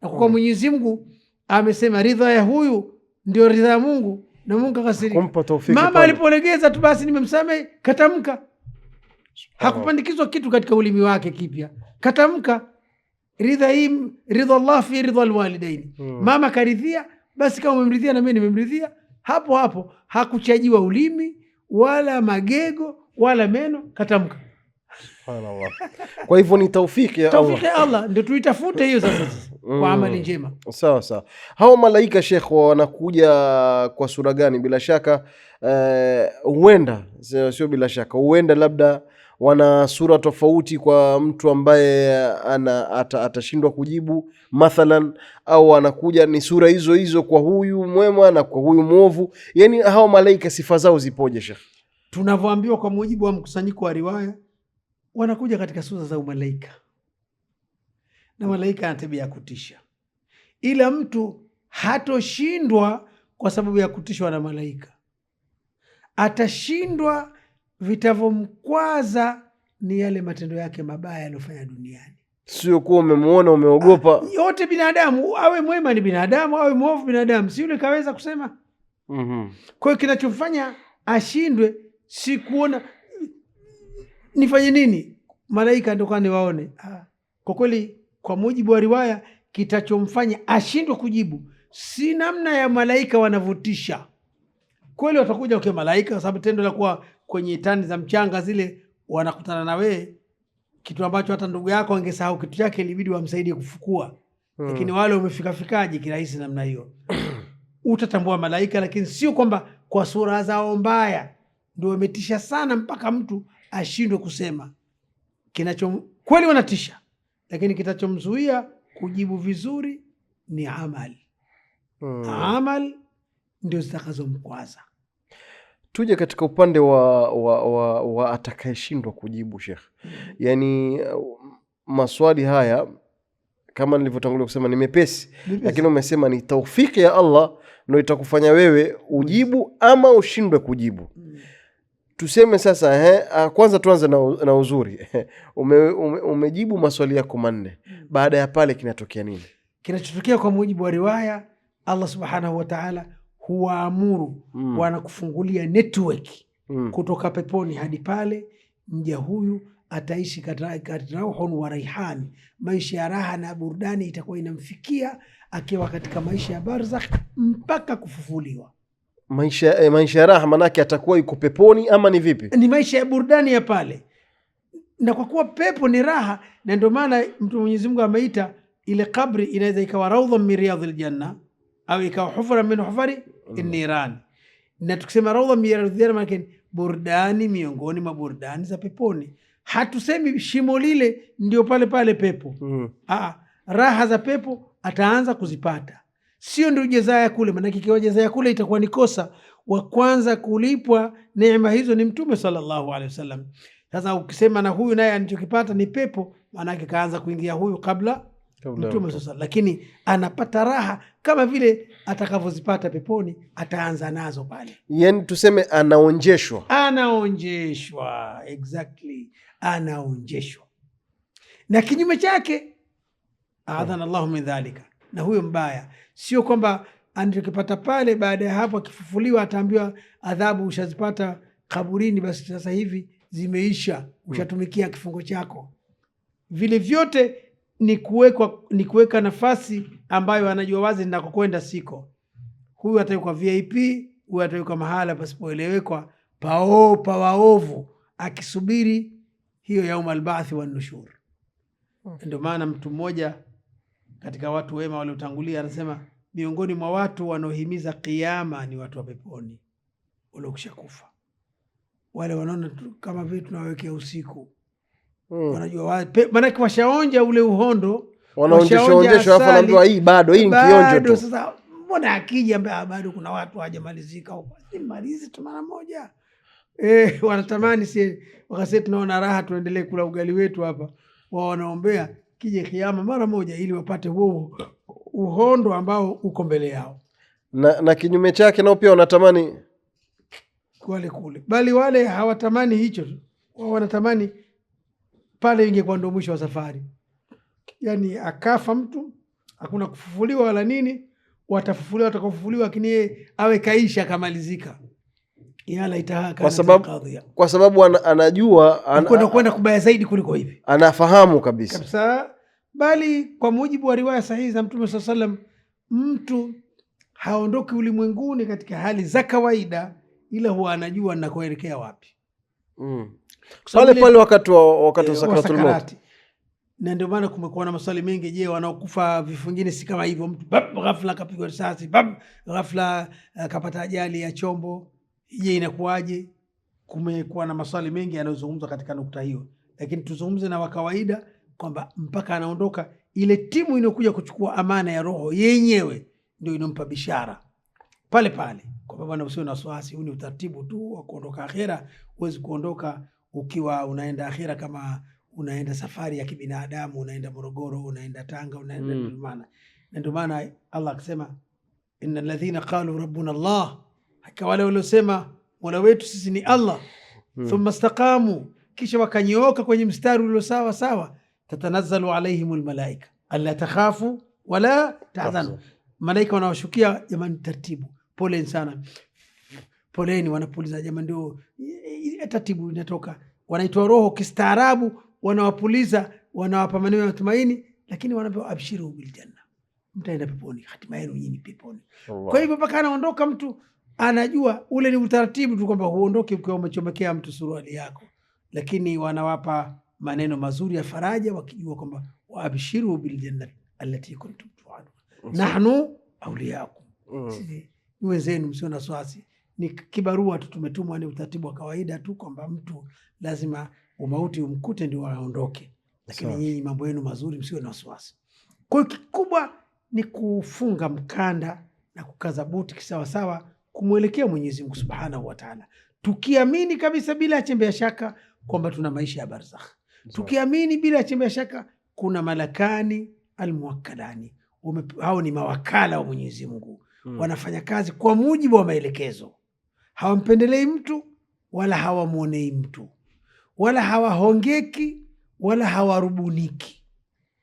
na kwa Mwenyezi Mungu amesema ridha ya huyu ndio ridha ya Mungu, na Mungu akasirika. Mama alipolegeza tu basi, nimemsamehe, katamka. Hakupandikizwa kitu katika ulimi wake kipya, katamka ridha hii, ridha Allah fi ridha alwalidaini. Mama karidhia, basi kama umemridhia na mimi nimemridhia. Hapo hapo hakuchajiwa ulimi wala magego wala meno, katamka. Subhanallah. Kwa hivyo ni taufiki ya Allah. Taufiki ya Allah ndio tuitafute hiyo sasa kwa amali njema. Sawa sawa. Hao malaika Sheikh wanakuja kwa sura gani? Bila shaka huenda, sio bila shaka, huenda labda wana sura tofauti kwa mtu ambaye atashindwa kujibu mathalan, au anakuja ni sura hizo hizo kwa huyu mwema na kwa huyu mwovu. Yani hao malaika sifa zao zipoje Sheikh? Tunavyoambiwa kwa mujibu wa mkusanyiko wa riwaya, wanakuja katika sura za umalaika, na malaika ana tabia ya kutisha, ila mtu hatoshindwa kwa sababu ya kutishwa na malaika. Atashindwa, vitavomkwaza ni yale matendo yake mabaya aliyofanya duniani. Sio kuwa umemuona umeogopa. Yote binadamu, awe mwema ni binadamu, awe mwovu binadamu, si yule kaweza kusema. Kwa hiyo kinachofanya ashindwe si kuona nifanye nini, malaika ndio kani waone. Kwa kweli kwa mujibu wa riwaya, kitachomfanya ashindwe kujibu si namna ya malaika wanavutisha. Kweli watakuja kwa malaika, kwa sababu tendo la kuwa kwenye tani za mchanga zile, wanakutana na wewe, kitu ambacho hata ndugu yako angesahau kitu chake, ilibidi wamsaidie kufukua. Lakini wale umefikafikaje kirahisi namna hiyo? Utatambua malaika, lakini sio kwamba kwa sura zao mbaya ndio wametisha sana mpaka mtu ashindwe kusema. Kweli wanatisha, lakini kitachomzuia kujibu vizuri ni amali. Amal ndio zitakazomkwaza. Tuje katika upande wa atakayeshindwa kujibu Sheikh. Yani maswali haya kama nilivyotangulia kusema ni mepesi. Lakini umesema ni taufiki ya Allah ndio itakufanya wewe ujibu ama ushindwe kujibu. Tuseme sasa kwanza tuanze na uzuri. Umejibu maswali yako manne. Baada ya pale kinatokea nini? Kinachotokea kwa mujibu wa riwaya, Allah subhanahu wa ta'ala huwaamuru wanakufungulia network kutoka peponi hadi pale. Mja huyu ataishi katika rauhun wa raihani, maisha ya raha na burudani itakuwa inamfikia akiwa katika maisha ya barzakh mpaka kufufuliwa. Maisha ya raha manake atakuwa yuko peponi ama ni vipi? Ni maisha ya burudani ya pale. Na kwa kuwa pepo ni raha, na ndio maana mtu Mwenyezi Mungu ameita ile kabri inaweza ikawa raudhan min riyadhil janna au ikawa hufra min hufari an-niran. Na tukisema raudhan min riyadhil janna maana burudani miongoni mwa burudani za peponi. Hatusemi shimo lile ndio pale pale pepo. Raha za pepo ataanza kuzipata. sio ndio jazaa ya kule. Maana ikiwa jazaa ya kule itakuwa ni kosa. Wa kwanza kulipwa neema hizo ni Mtume sallallahu alaihi wasallam. Sasa ukisema na huyu naye anachokipata ni pepo, maana yake kaanza kuingia huyu kabla Mtume sasa, lakini anapata raha kama vile atakavyozipata peponi, ataanza nazo pale. Yani tuseme anaonjeshwa, exactly, anaonjeshwa. Na kinyume chake, adhana Allahu min dhalika, na huyo mbaya sio kwamba anachokipata pale baada ya hapo akifufuliwa ataambiwa adhabu ushazipata kaburini, basi sasa hivi zimeisha, ushatumikia kifungo chako. Vile vyote ni kuweka nafasi ambayo anajua wazi ninakokwenda siko. Huyu atawekwa VIP, huyu atawekwa mahala pasipoelewekwa pawaovu, akisubiri hiyo yauma albaathi wan nushur. Ndio maana mtu mmoja katika watu wema waliotangulia anasema miongoni mwa watu wanaohimiza kiyama ni watu wa peponi wale ukishakufa. Wale wanaona kama vile tunawekea usiku. Wanajua maana washaonja ule uhondo, wanaonja alafu anaambiwa hii bado, hii ni kionjo tu. Sasa mbona akija ambaye bado kuna watu hawajamalizika huko, malizi tu mara moja. Wanatamani wakasema tunaona raha tuendelee kula ugali wetu hapa. Wao wanaombea kije kiyama mara moja ili wapate huo uhondo ambao uko mbele yao. Na kinyume chake nao pia wanatamani wale kule, bali wale hawatamani hicho tu. Wao wanatamani pale ingekuwa ndio mwisho wa safari. Yani akafa mtu, hakuna kufufuliwa wala nini, watafufuliwa watakaofufuliwa, lakini yeye awe kaisha kamalizika. Yala itahaka kwa sababu anajua kwenda kubaya zaidi kuliko hivi. Anafahamu kabisa. Bali kwa mujibu wa riwaya sahihi za Mtume sallallahu alaihi wasallam, mtu haondoki ulimwenguni katika hali za kawaida ila huwa anajua ninakoelekea wapi. Pale wakati wa sakaratul maut. Na ndio maana kumekuwa na maswali mengi, je, wanaokufa vifo vingine si kama hivyo, mtu ghafla kapigwa risasi, ghafla kapata ajali ya chombo, je inakuwaje? Kumekuwa na maswali mengi yanayozungumzwa katika nukta hiyo, lakini tuzungumze na wa kawaida kwamba mpaka anaondoka, ile timu inayokuja kuchukua amana ya roho yenyewe ndio inompa bishara pale kwa bwana, usiwe na wasiwasi, huu ni utaratibu tu wa kuondoka akhera. Huwezi kuondoka ukiwa unaenda akhera kama unaenda safari ya kibinadamu, unaenda Morogoro, unaenda Tanga, unaenda ndio maana Allah akisema innal ladhina qalu rabbuna Allah, hakika wale waliosema Mola wetu sisi ni Allah, thumma istaqamu, kisha wakanyooka kwenye mstari ulio sawa sawa, tatanazzalu alaihimul malaika alla takhafu wala tahzanu. Malaika wanawashukia, jamani taratibu, poleni sana, poleni, wanapuliza jamani, ndio taratibu inatoka, wanaitoa roho kistaarabu, wanawapuliza, wanawapa maneno ya matumaini, lakini wanapewa abshiru bil janna, mtaenda peponi, hatima yenu nyinyi peponi. Kwa hivyo mpaka anaondoka mtu anajua ule ni utaratibu tu, kwamba huondoke ukiwa umechomekea mtu suruali yako, lakini wanawapa maneno mazuri ya faraja, wakijua kwamba waabshiru bil janna allati kuntum tu'adun, nahnu awliyaakum, sisi ni wenzenu, msio na wasiwasi. Ni kibarua tu tumetumwa, ni utaratibu wa kawaida tu kwamba mtu lazima umauti umkute ndio aondoke, lakini nyinyi mambo yenu mazuri, msio na wasiwasi. Kwa hiyo kikubwa ni kufunga mkanda na kukaza buti kisawasawa kumwelekea Mwenyezi Mungu Subhanahu wa Ta'ala, tukiamini kabisa bila chembe ya shaka kwamba tuna maisha ya barzakh, tukiamini bila chembe ya shaka kuna malakani almuwakkalani, hao ni mawakala wa Mwenyezi Mungu, wanafanya kazi kwa mujibu wa maelekezo, hawampendelei mtu wala hawamuonei mtu, wala hawahongeki wala hawarubuniki.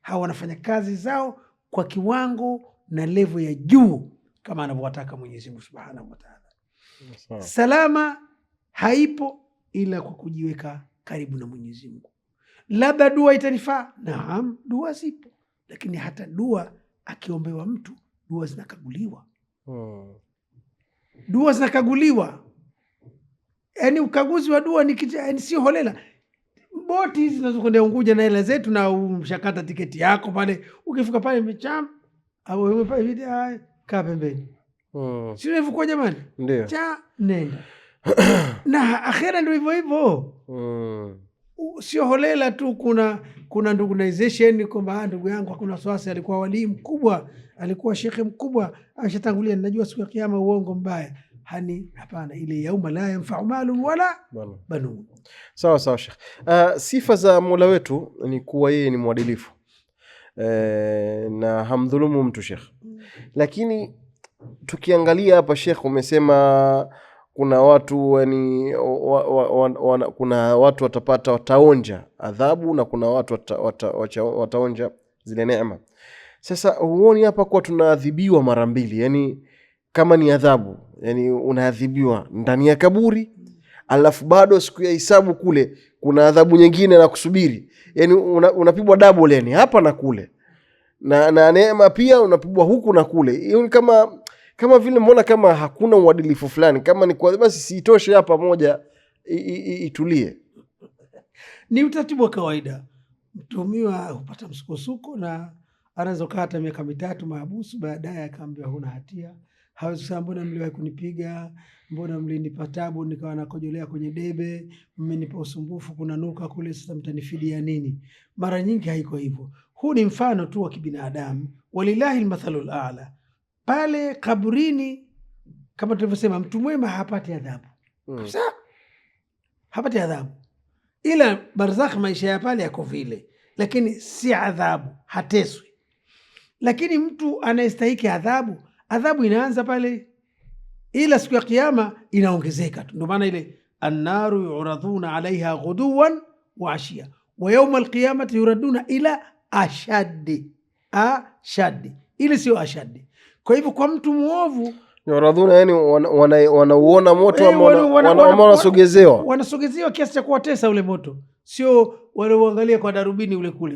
Hawa wanafanya kazi zao kwa kiwango na levo ya juu kama anavyowataka Mwenyezi Mungu Subhanahu wa Ta'ala. Salama haipo ila kwa kujiweka karibu na Mwenyezi Mungu. Labda dua itanifaa, naam, dua zipo, lakini hata dua akiombewa mtu, dua zinakaguliwa. Dua zinakaguliwa. Yaani ukaguzi wa dua ni sio holela. Boti hizi zinazokwenda Unguja na hela zetu, na umshakata tiketi yako pale, ukifika pale umecham au umepata video, kaa pembeni. Sio hivyo kwa jamani? Ndio. Nenda. Na akhera ndio hivyo hivyo. Sio holela tu, kuna ndugunization kwamba ndugu yangu hakuna wasiwasi, alikuwa walii mkubwa, alikuwa shekhe mkubwa, ashatangulia, najua siku ya kiyama uongo mbaya. Hapana, ile yauma la yanfa'u malun wala banun. Sawa sawa Sheikh. Sifa za Mola wetu ni kuwa yeye ni mwadilifu na hamdhulumu mtu Sheikh. Lakini tukiangalia hapa Sheikh, umesema kuna watu yani kuna watu wataonja adhabu na kuna watu wataonja zile neema. Sasa huoni hapa kwa tunaadhibiwa mara mbili? Yani kama ni adhabu, yani unaadhibiwa ndani ya kaburi, alafu bado siku ya hisabu kule kuna adhabu nyingine na kusubiri. Yani unapigwa double, yani hapa na kule. Na neema pia unapigwa huku na kule. Hiyo kama vile mbona kama hakuna uadilifu fulani, kama ni kwa basi siitoshe hapa moja itulie. Ni utaratibu wa kawaida. Mtumiwa hupata msukosuko na anaweza kukaa hata miaka 3 mahabusu, baadaye akaambiwa huna hatia. Hawezi kusema mbona mliwahi kunipiga, mbona mlinipa tabu nikawa nakojolea kwenye debe, mmenipa usumbufu, kuna nuka kule, sasa mtanifidia nini? Mara nyingi haiko hivyo. Huu ni mfano tu wa kibinadamu. Walillahi almathalul a'la. Pale kaburini kama tulivyosema, mtu mwema hapati adhabu. Sawa? Hapati adhabu. Ila barzakh, maisha ya pale yako vile, lakini si adhabu, hateswi. Lakini mtu anayestahiki adhabu inaanza pale, ila siku ya kiyama inaongezeka tu. Ndio maana ile annaru yuradhuna alaiha ghuduwan wa ashia wa yawma alqiyamati yuraduna ila ashaddi. Ile sio ashaddi. Kwa hivyo kwa mtu muovu yuradhuna, yani wanauona moto ama wanasogezewa kiasi cha kuwatesa ule moto, sio wanaoangalia kwa darubini ule kule,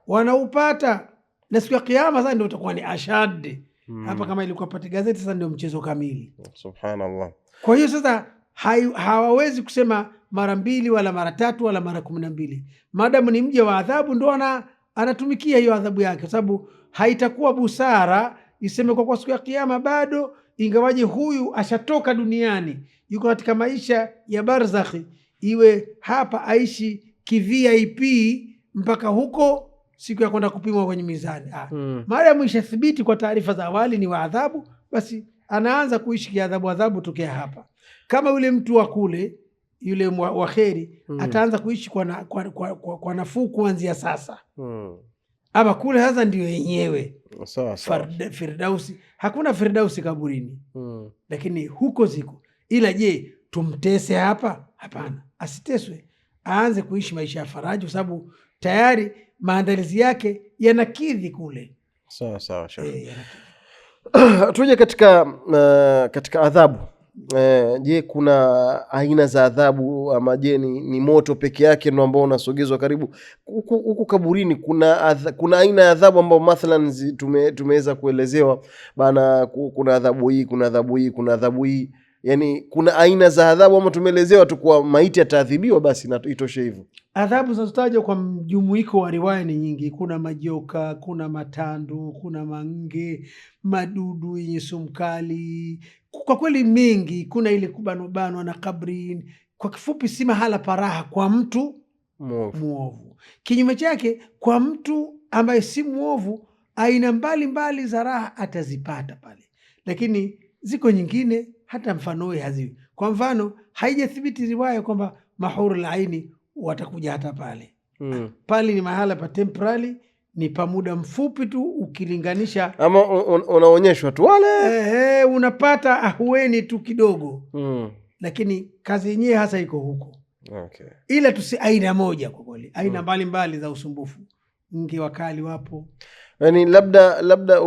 wanaupata. Na siku ya kiyama sasa ndio utakuwa ni ashad. Hapa kama ilikuwa pati gazeti, sasa ndio mchezo kamili. Subhanallah. Kwa hiyo sasa hawawezi kusema mara 2 wala mara 3 wala mara 12. Madamu ni mja wa adhabu, ndo anatumikia hiyo adhabu yake, kwa sababu haitakuwa busara iseme kwa siku ya kiyama bado, ingawaje huyu ashatoka duniani, yuko katika maisha ya barzakhi, iwe hapa aishi ki-VIP mpaka huko siku ya kwenda kupimwa kwenye mizani. Mara mwisho thibiti kwa taarifa za awali ni wa adhabu, basi anaanza kuishi kiadhabu tokea hapa. Kama yule mtu wa kule, yule wa kheri, ataanza kuishi kwa nafuu kuanzia sasa. Ama kule sasa ndio yenyewe. Sawa. Firdausi. Hakuna firdausi kaburini. Lakini huko ziko. Ila je, tumtese hapa? Hapana. Asiteswe. Aanze kuishi maisha ya faraja, kwa sababu tayari maandalizi yake yanakidhi kule. Sawa. Tuje katika adhabu. Je, kuna aina za adhabu ama je ni moto peke yake ndio ambao unasogezwa karibu? Huku kaburini kuna aina ya adhabu ambao mathalan tumeweza kuelezewa bana, kuna adhabu hii, kuna adhabu hii, kuna adhabu hii. Yani kuna aina za adhabu ama tumeelezewa tu kwa maiti ataadhibiwa basi na itoshe hivyo? Adhabu zinazotajwa kwa mjumuiko wa riwaya ni nyingi. Kuna majoka, kuna matandu, kuna mange, madudu yenye sumu kali, kwa kweli mengi. Kuna ile kubanwa na kabrini. Kwa kifupi, si mahala paraha kwa mtu muovu. Kinyume chake, kwa mtu ambaye si muovu, aina mbalimbali za raha atazipata pale. Lakini ziko nyingine hata mfanowe haziwi. Kwa mfano, haijathibiti riwaya kwamba mahurul aini watakuja hata pale. Pale ni mahala pa temporary, ni pa muda mfupi tu ukilinganisha, ama unaonyeshwa tu wale unapata ahueni tu kidogo. Lakini kazi yenyewe hasa iko huko. Okay. Ila tusi aina moja kwa kweli, aina mbalimbali za usumbufu. Nge wakali wapo. Yani labda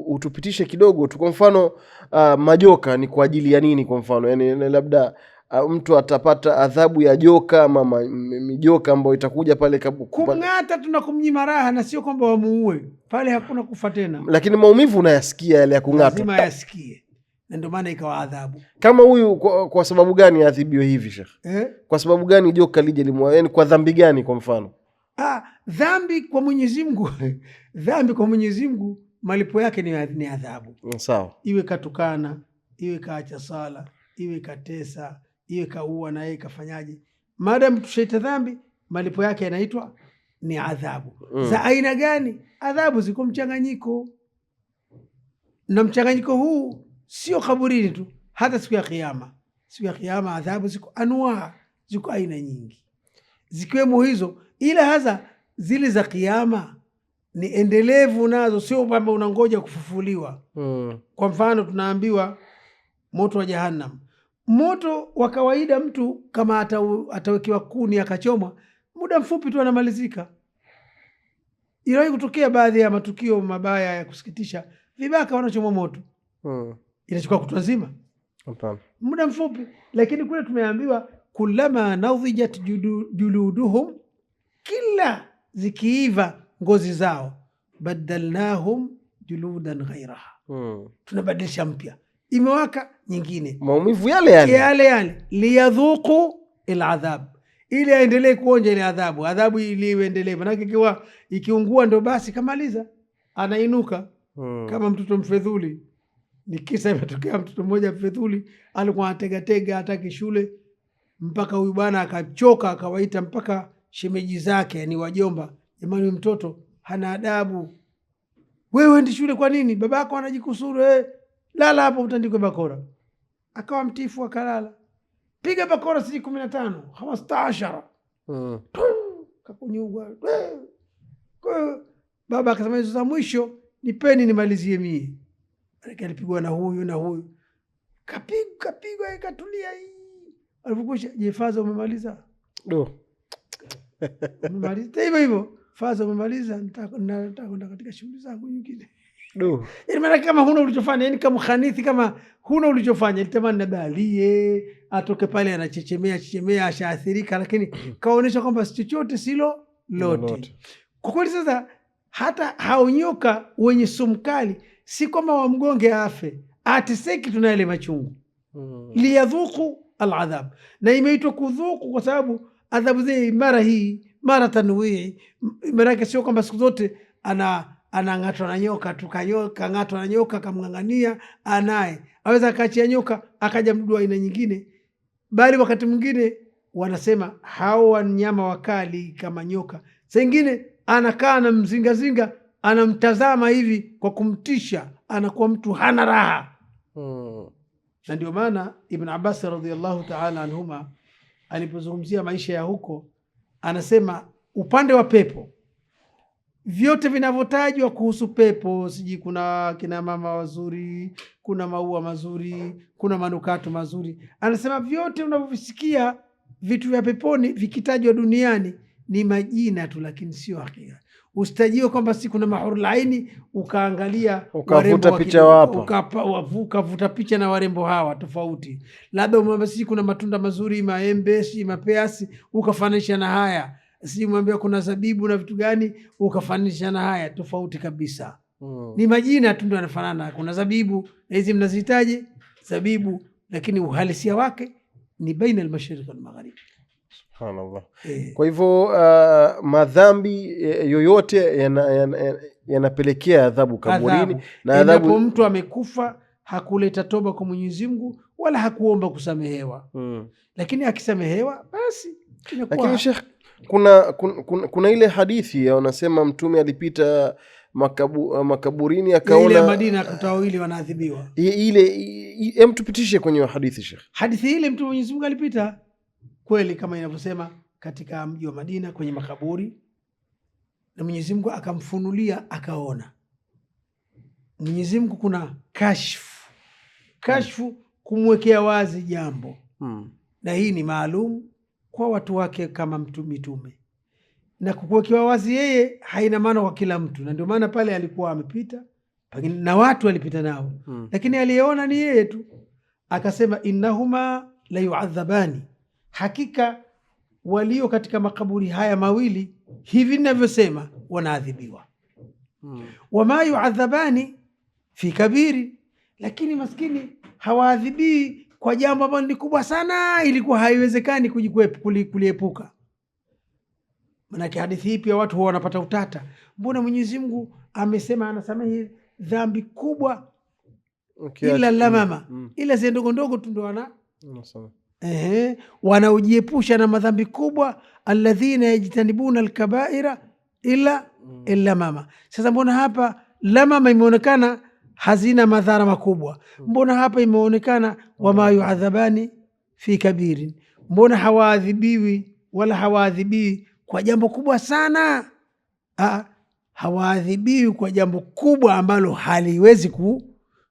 utupitishe kidogo tu. Kwa mfano majoka ni kwa ajili ya nini kwa mfano? Yani labda mtu atapata adhabu ya joka ama mijoka ambayo itakuja pale kumng'ata tu na kumnyima raha, na sio kwamba wamuue pale, hakuna kufa tena. Lakini maumivu unayasikia yale ya kung'ata. Lazima yasikie. Na ndio maana ikawa adhabu. Kama huyu kwa sababu gani adhibiwe hivi Sheikh? Kwa sababu gani joka lije limwa? Yani kwa dhambi gani kwa mfano? Dhambi kwa Mwenyezi Mungu. Dhambi kwa Mwenyezi Mungu malipo yake ni adhabu. Sawa. Iwe katukana, iwe kaacha sala, iwe katesa, Iwe kaua na yeye kafanyaje, maadamu tushaita dhambi, malipo yake yanaitwa ni adhabu. Za aina gani? Adhabu ziko mchanganyiko, na mchanganyiko huu sio kaburini tu, hata siku ya Kiyama. Siku ya Kiyama adhabu ziko anwaa, ziko aina nyingi, zikiwemo hizo. Ila hasa zile za Kiyama ni endelevu nazo, sio kwamba unangoja kufufuliwa. Kwa mfano tunaambiwa moto wa Jahannam. Moto wa kawaida mtu kama atawekewa kuni akachomwa, muda mfupi tu anamalizika. Iliwahi kutokea baadhi ya matukio mabaya ya kusikitisha, vibaka wanachomwa moto. Inachukua kutwa nzima, muda mfupi. Lakini kule tumeambiwa kullama nadhijat juluduhum, kila zikiiva ngozi zao, badalnahum juludan ghairaha, tunabadilisha mpya, imewaka nyingine, maumivu yale liyadhuku aladhab, ili aendelee kuonja ile adhabu ili iendelee. Maana ikiungua ndo basi kamaliza, anainuka kama mtoto mfedhuli. Ni kisa imetokea, mtoto mmoja mfedhuli alikuwa anategatega hataki shule, mpaka huyu bwana akachoka, akawaita mpaka shemeji zake, ni wajomba, jamani mtoto hana adabu, wewe ndi shule kwa nini? Babako anajikusuru, lala hapo utandikwe bakora. Akawa mtifu, akalala, piga bakora siji 15 15 kakunyugwa. Baba akasema hizo za mwisho nipeni nimalizie mie. Alipigwa na huyu na huyu, kapigwa ikatulia. Alipokusha, je, Faza umemaliza? Umemaliza hivyo Faza umemaliza, nataka kwenda katika shughuli zangu nyingine. Maana kama huna ulichofanya, yani kama khanithi, kama huna ulichofanya, ilitamani nabalie atoke pale anachechemea ashaathirika, lakini kaonesha kwamba chochote silo lote. Kwa kweli sasa hata haonyoka wenye sumu kali, si kwamba wamgonge afe, ateseki, tuna ile machungu. Liyadhuku aladhab, na imeitwa kudhuku kwa sababu adhabu zile mara hii mara tanwii. Maana sio kwamba siku zote anang'atwa na nyoka tu, kang'atwa na nyoka kamng'ang'ania anaye, aweza akaachia nyoka akaja mdudu aina nyingine. Bali wakati mwingine wanasema hao wanyama wakali kama nyoka, saa nyingine anakaa na mzingazinga, anamtazama hivi kwa kumtisha, anakuwa mtu hana raha. Na ndio maana Ibn Abbas radhiyallahu ta'ala anhuma alipozungumzia maisha ya huko, anasema upande wa pepo, vyote vinavyotajwa kuhusu pepo, siji kuna kina mama wazuri, kuna maua mazuri, kuna manukato mazuri, anasema vyote unavyovisikia vitu vya peponi vikitajwa duniani ni majina tu, lakini sio hakika. Usitajiwe kwamba si kuna mahurul aini ukaangalia ukavuta picha wapo, ukavuta picha na warembo hawa tofauti. Labda umwambia si kuna matunda mazuri, maembe, si mapeasi, ukafanisha na haya. Si mwambia kuna zabibu na vitu gani, ukafanisha na haya, tofauti kabisa. Ni majina tu ndio yanafanana. Kuna zabibu na hizi mnazihitaji zabibu, lakini uhalisia wake ni baina al-mashriq wal maghrib. Subhanallah. Kwa hivyo madhambi yoyote yanapelekea adhabu kaburini, na adhabu endapo mtu amekufa hakuleta toba kwa Mwenyezi Mungu wala hakuomba kusamehewa. Lakini akisamehewa basi inakuwa. Lakini Sheikh, kuna ile hadithi wanasema Mtume alipita makaburini akaona ile Madina akakuta wawili wanaadhibiwa. Ile tupitishe kwenye hadithi Sheikh. Hadithi ile Mtume Mwenyezi Mungu alipita kweli kama inavyosema katika mji wa Madina kwenye makaburi, na Mwenyezi Mungu akamfunulia akaona. Mwenyezi Mungu kuna kashfu kumwekea wazi jambo. Na hii ni maalum kwa watu wake kama mitume, na kukuwekewa wazi yeye haina maana kwa kila mtu. Na ndio maana pale alikuwa amepita na watu walipita nao, lakini aliyeona ni yeye tu. Akasema innahuma la yu'adhabani, hakika walio katika makaburi haya mawili hivi ninavyosema wanaadhibiwa. Wama yu'adhabani fi kabiri, lakini maskini hawaadhibii kwa jambo ambalo ni kubwa sana, ilikuwa haiwezekani kuliepuka. Manake hadithi hii pia watu huwa wanapata utata. Mbona Mwenyezi Mungu amesema anasamehe dhambi kubwa ila lamama, ila zile ndogo ndogo tu ndo wanaojiepusha na madhambi kubwa, alladhina yajtanibuna alkabaira illa mama. Sasa mbona hapa lamama imeonekana hazina madhara makubwa? Mbona hapa imeonekana wama yuadhabani fi kabirin? Mbona hawaadhibiwi wala hawaadhibiwi kwa jambo kubwa sana? Hawaadhibiwi kwa jambo kubwa ambalo haliwezi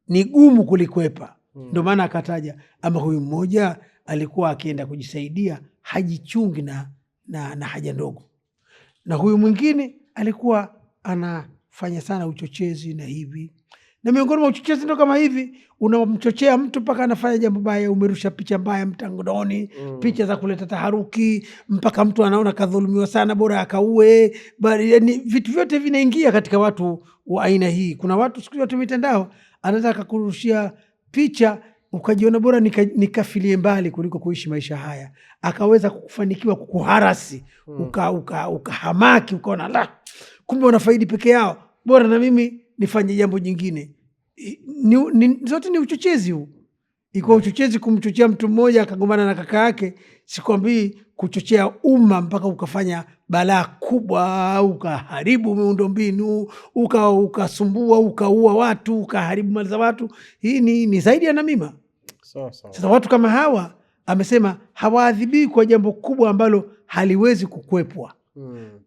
ni gumu kulikwepa. Ndio maana akataja, ama huyu mmoja alikuwa akienda kujisaidia hajichungi na haja ndogo, na huyu mwingine alikuwa anafanya sana uchochezi na hivi. Na miongoni mwa uchochezi ndo kama hivi, unamchochea mtu mpaka anafanya jambo baya, umerusha picha mbaya mtandaoni, picha za kuleta taharuki, mpaka mtu anaona kadhulumiwa sana, bora akaue. Yani vitu vyote vinaingia katika watu wa aina hii. Kuna watu siku zote mitandao anaweza akakurushia picha ukajiona bora nikafilie mbali kuliko kuishi maisha haya, akaweza kufanikiwa kukuharasi, ukahamaki, ukaona la, kumbe wanafaidi peke yao, bora na mimi nifanye jambo jingine. Zote ni uchochezi huu. Iko uchochezi kumchochea mtu mmoja akagombana na kaka yake, sikwambii kuchochea umma mpaka ukafanya balaa kubwa, ukaharibu miundombinu, ukasumbua, ukaua watu, ukaharibu mali za watu. Hii ni zaidi ya namima. Sasa watu kama hawa amesema hawaadhibiwi kwa jambo kubwa ambalo haliwezi kukwepwa,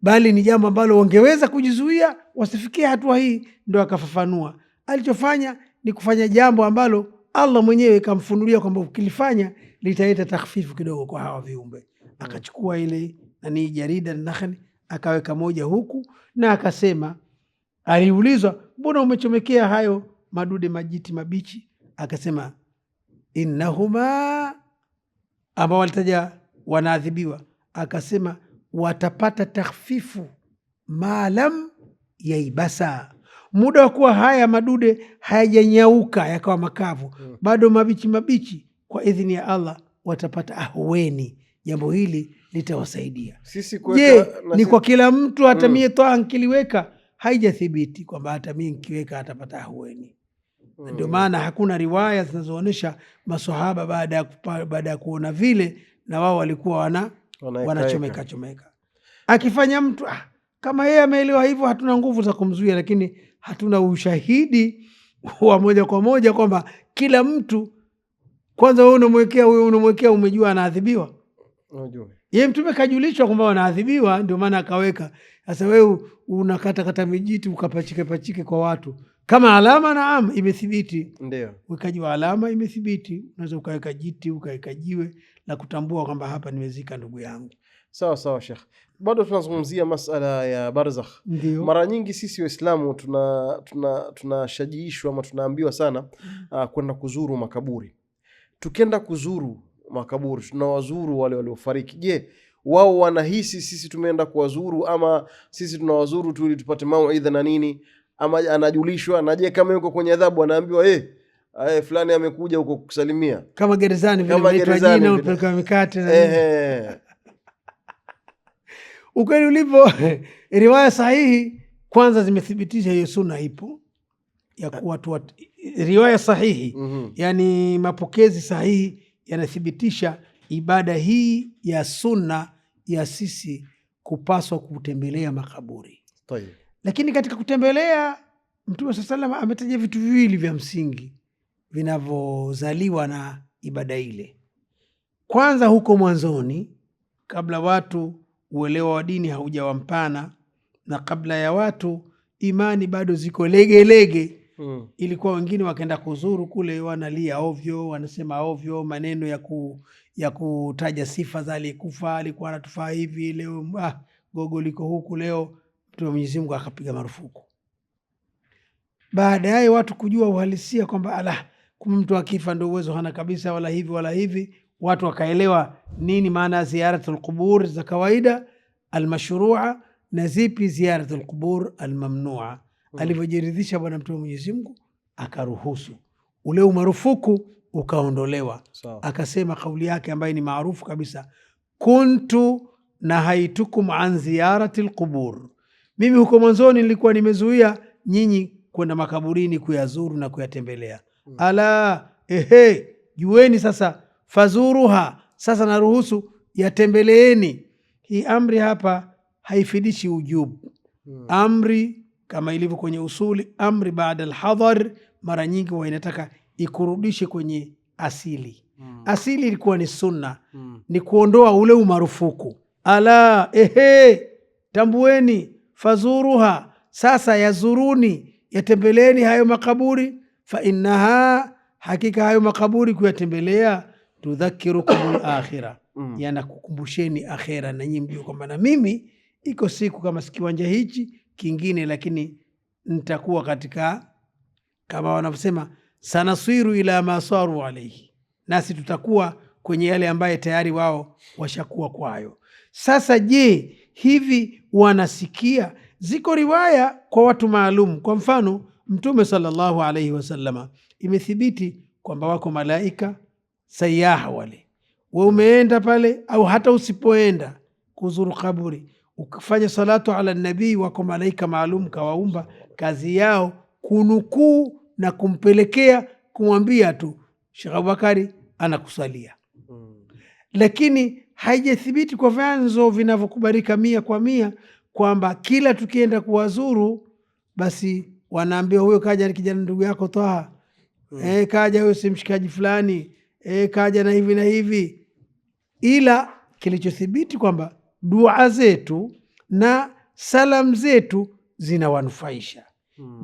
bali ni jambo ambalo wangeweza kujizuia wasifikie hatua hii. Ndo akafafanua alichofanya ni kufanya jambo ambalo Allah mwenyewe kamfunulia kwamba ukilifanya litaleta takhfifu kidogo kwa hawa viumbe. Akachukua ile nani jarida nakhli akaweka moja huku, na akasema, aliulizwa mbona umechomekea hayo madude majiti mabichi? Akasema innahuma, ambao walitaja wanaadhibiwa, akasema watapata takhfifu maalam yaibasa, muda wa kuwa haya madude hayajanyauka yakawa makavu, bado mabichi mabichi, kwa idhini ya Allah watapata ahueni. Jambo hili litawasaidia. Je, ni kwa kila mtu? Hata mie toa nkiliweka haijathibiti kwamba hata mie nkiweka atapata ahueni. Ndio maana hakuna riwaya zinazoonyesha maswahaba baada ya kuona vile na wao walikuwa wanachomeka chomeka. Akifanya mtu kama yeye ameelewa hivyo, hatuna nguvu za kumzuia, lakini hatuna ushahidi wa moja kwa moja kwamba kila mtu. Kwanza wewe unamwekea umejua anaadhibiwa. Yeye Mtume kajulishwa kwamba wanaadhibiwa, ndio maana akaweka. Sasa wewe unakata mijiti ukapachike kwa watu kama alama. Naam, imethibiti. Ndio wekaji wa alama imethibiti. Unaweza ukaweka jiti, ukaweka jiwe la kutambua kwamba hapa nimezika ndugu yangu. Sawa Sheikh, bado tunazungumzia masala ya barzakh. Mara nyingi sisi Waislamu tunashajiishwa ama tunaambiwa sana kwenda kuzuru makaburi. Tukienda kuzuru makaburi, tunawazuru wale waliofariki. Je, wao wanahisi sisi tumeenda kuwazuru, ama sisi tunawazuru tu ili tupate mauidha na nini? Ama anajulishwa? Na je, kama yuko kwenye adhabu anaambiwa fulani amekuja huko kukusalimia, kama gerezani vile unaitwa jina unapeleka mikate na ukweli ulipo. Riwaya sahihi kwanza zimethibitisha hiyo sunna ipo ya kuwa riwaya sahihi, yani mapokezi sahihi yanathibitisha ibada hii ya sunna ya sisi kupaswa kutembelea makaburi. Lakini katika kutembelea, Mtume SAW ametaja vitu viwili vya msingi vinavyozaliwa na ibada ile. Kwanza, huko mwanzoni, kabla watu uelewa wa dini haujawa mpana, na kabla ya watu imani bado ziko lege, ilikuwa wengine wakaenda kuzuru kule wanalia ovyo, wanasema ovyo maneno ya kutaja sifa za aliyekufa, alikuwa anatufaa hivi, leo gogo liko huku leo. Mtume Mwenyezi Mungu akapiga marufuku. Baadaye watu kujua uhalisia kwamba kumbe mtu akifa ndio uwezo hana kabisa, wala hivi wala hivi. Watu wakaelewa nini maana ziyaratul qubur za kawaida almashrua, na zipi ziyaratul qubur almamnua. Alivyojiridhisha bwana Mtume Mwenyezi Mungu akaruhusu ule umarufuku ukaondolewa. Akasema kauli yake ambayo ni maarufu kabisa, kuntu nahaitukum an ziyaratil qubur, mimi huko mwanzoni nilikuwa nimezuia nyinyi kwenda makaburini kuyazuru na kuyatembelea. Ala jueni sasa, fazuruha, sasa naruhusu yatembeleeni. Hii amri hapa haifidishi ujubu. Amri kama ilivyo kwenye usuli, amri baada alhadhar mara nyingi huwa inataka ikurudishe kwenye asili. Asili ilikuwa ni sunna, ni kuondoa ule umarufuku. Ala, tambueni, fazuruha, sasa yazuruni, yatembeleeni hayo makaburi. Fa innaha, hakika hayo makaburi kuyatembelea, tudhakirukum akhira, yanakukumbusheni akhira, na nyinyi mjue kwamba na mimi iko siku kama kiwanja hichi kingine, lakini nitakuwa katika, kama wanavyosema, sanasiru ila ma saru alayhi, nasi tutakuwa kwenye yale ambaye tayari wao washakuwa kwayo. Sasa je, hivi wanasikia? Ziko riwaya kwa watu maalum. Kwa mfano Mtume sallallahu alayhi wasallama imethibiti kwamba wako malaika sayaha, wale we umeenda pale au hata usipoenda kuzuru kaburi, ukifanya salatu ala nabii, wako malaika maalum kawaumba, kazi yao kunukuu na kumpelekea, kumwambia tu Sheikh Abubakari anakusalia. Lakini haijathibiti kwa vyanzo vinavyokubalika 100% kwamba kila tukienda kuwazuru basi wanaambia huyo kaja ni kijana ndugu yako Twaha, kaja huyo si mshikaji fulani, kaja na hivi na hivi. Ila kilichothibiti kwamba dua zetu na salam zetu zinawanufaisha.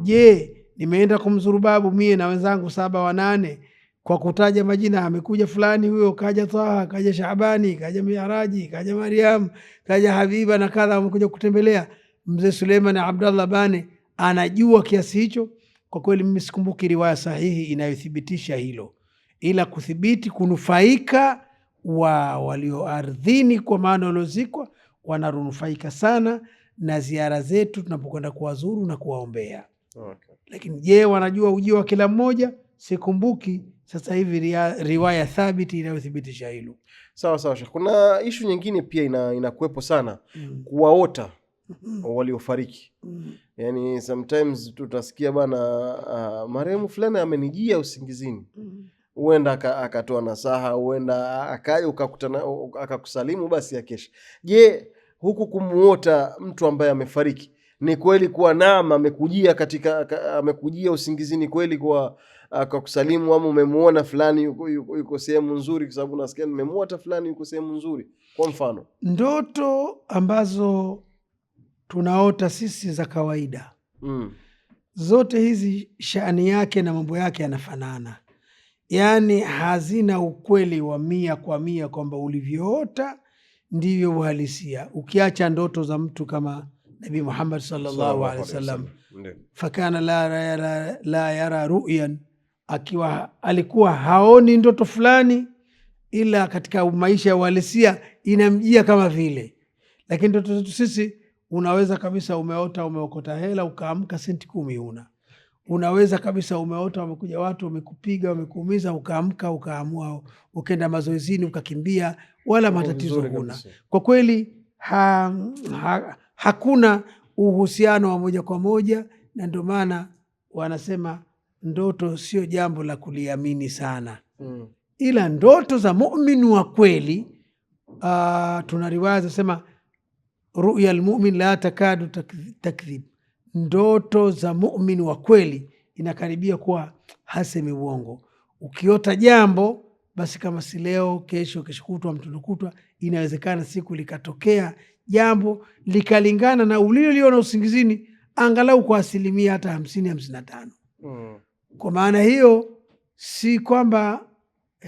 Je, nimeenda kumzuru babu mie na wenzangu 7 wa 8 kwa kutaja majina, amekuja fulani huyo, kaja Twaha, kaja Shaabani, kaja Miaraji, kaja Mariam, kaja Habiba na kadha, wamekuja kutembelea mzee Suleiman Abdallah Bane, anajua kiasi hicho. Kwa kweli mimi sikumbuki riwaya sahihi inayothibitisha hilo, ila kuthibiti kunufaika wa walio ardhini, kwa maana waliozikwa wananufaika sana na ziara zetu tunapokwenda kuwazuru na kuwaombea. Okay. Lakini je, wanajua ujio wa kila mmoja? Sikumbuki sasa hivi riwaya thabiti inayothibitisha hilo. Sawa sawa. Kuna ishu nyingine pia inakuwepo sana, kuwaota waliofariki. Yani sometimes tutasikia bana, marehemu fulani amenijia usingizini. Huenda akatoa nasaha, huenda akaja ukakutana akakusalimu, basi akesha. Je, huku kumuota mtu ambaye amefariki ni kweli kuwa naam amekujia usingizini kweli kwa akakusalimu, ama umemuona fulani yuko sehemu nzuri? Kwa sababu nasikia nimemuota fulani yuko sehemu nzuri. Kwa mfano ndoto ambazo tunaota sisi za kawaida, zote hizi shani yake na mambo yake yanafanana, yaani hazina ukweli wa 100% kwamba ulivyoota ndivyo uhalisia. Ukiacha ndoto za mtu kama Nabii Muhammad sallallahu alaihi wasallam, fakana la yara ru'yan, alikuwa haoni ndoto fulani, ila katika maisha ya uhalisia inamjia kama vile. Lakini ndoto zetu sisi, unaweza kabisa umeota umeokota hela ukaamka senti 10 una. Unaweza kabisa umeota wamekuja watu wamekupiga wamekuumiza, ukaamka ukaamua ukenda mazoezini ukakimbia, wala matatizo huna. Kwa kweli hakuna uhusiano wa moja kwa moja, na ndio maana wanasema ndoto sio jambo la kuliamini sana. Ila ndoto za muumini wa kweli, tuna riwaya zinasema ru'ya almu'min la takadu takdhib, ndoto za muumini wa kweli inakaribia kuwa hasemi uongo. Ukiota jambo basi, kama si leo, kesho kutwa, mtondo kutwa, inawezekana siku likatokea jambo likalingana na uliloliona usingizini, angalau kwa 50% hata 50-55. Kwa maana hiyo si kwamba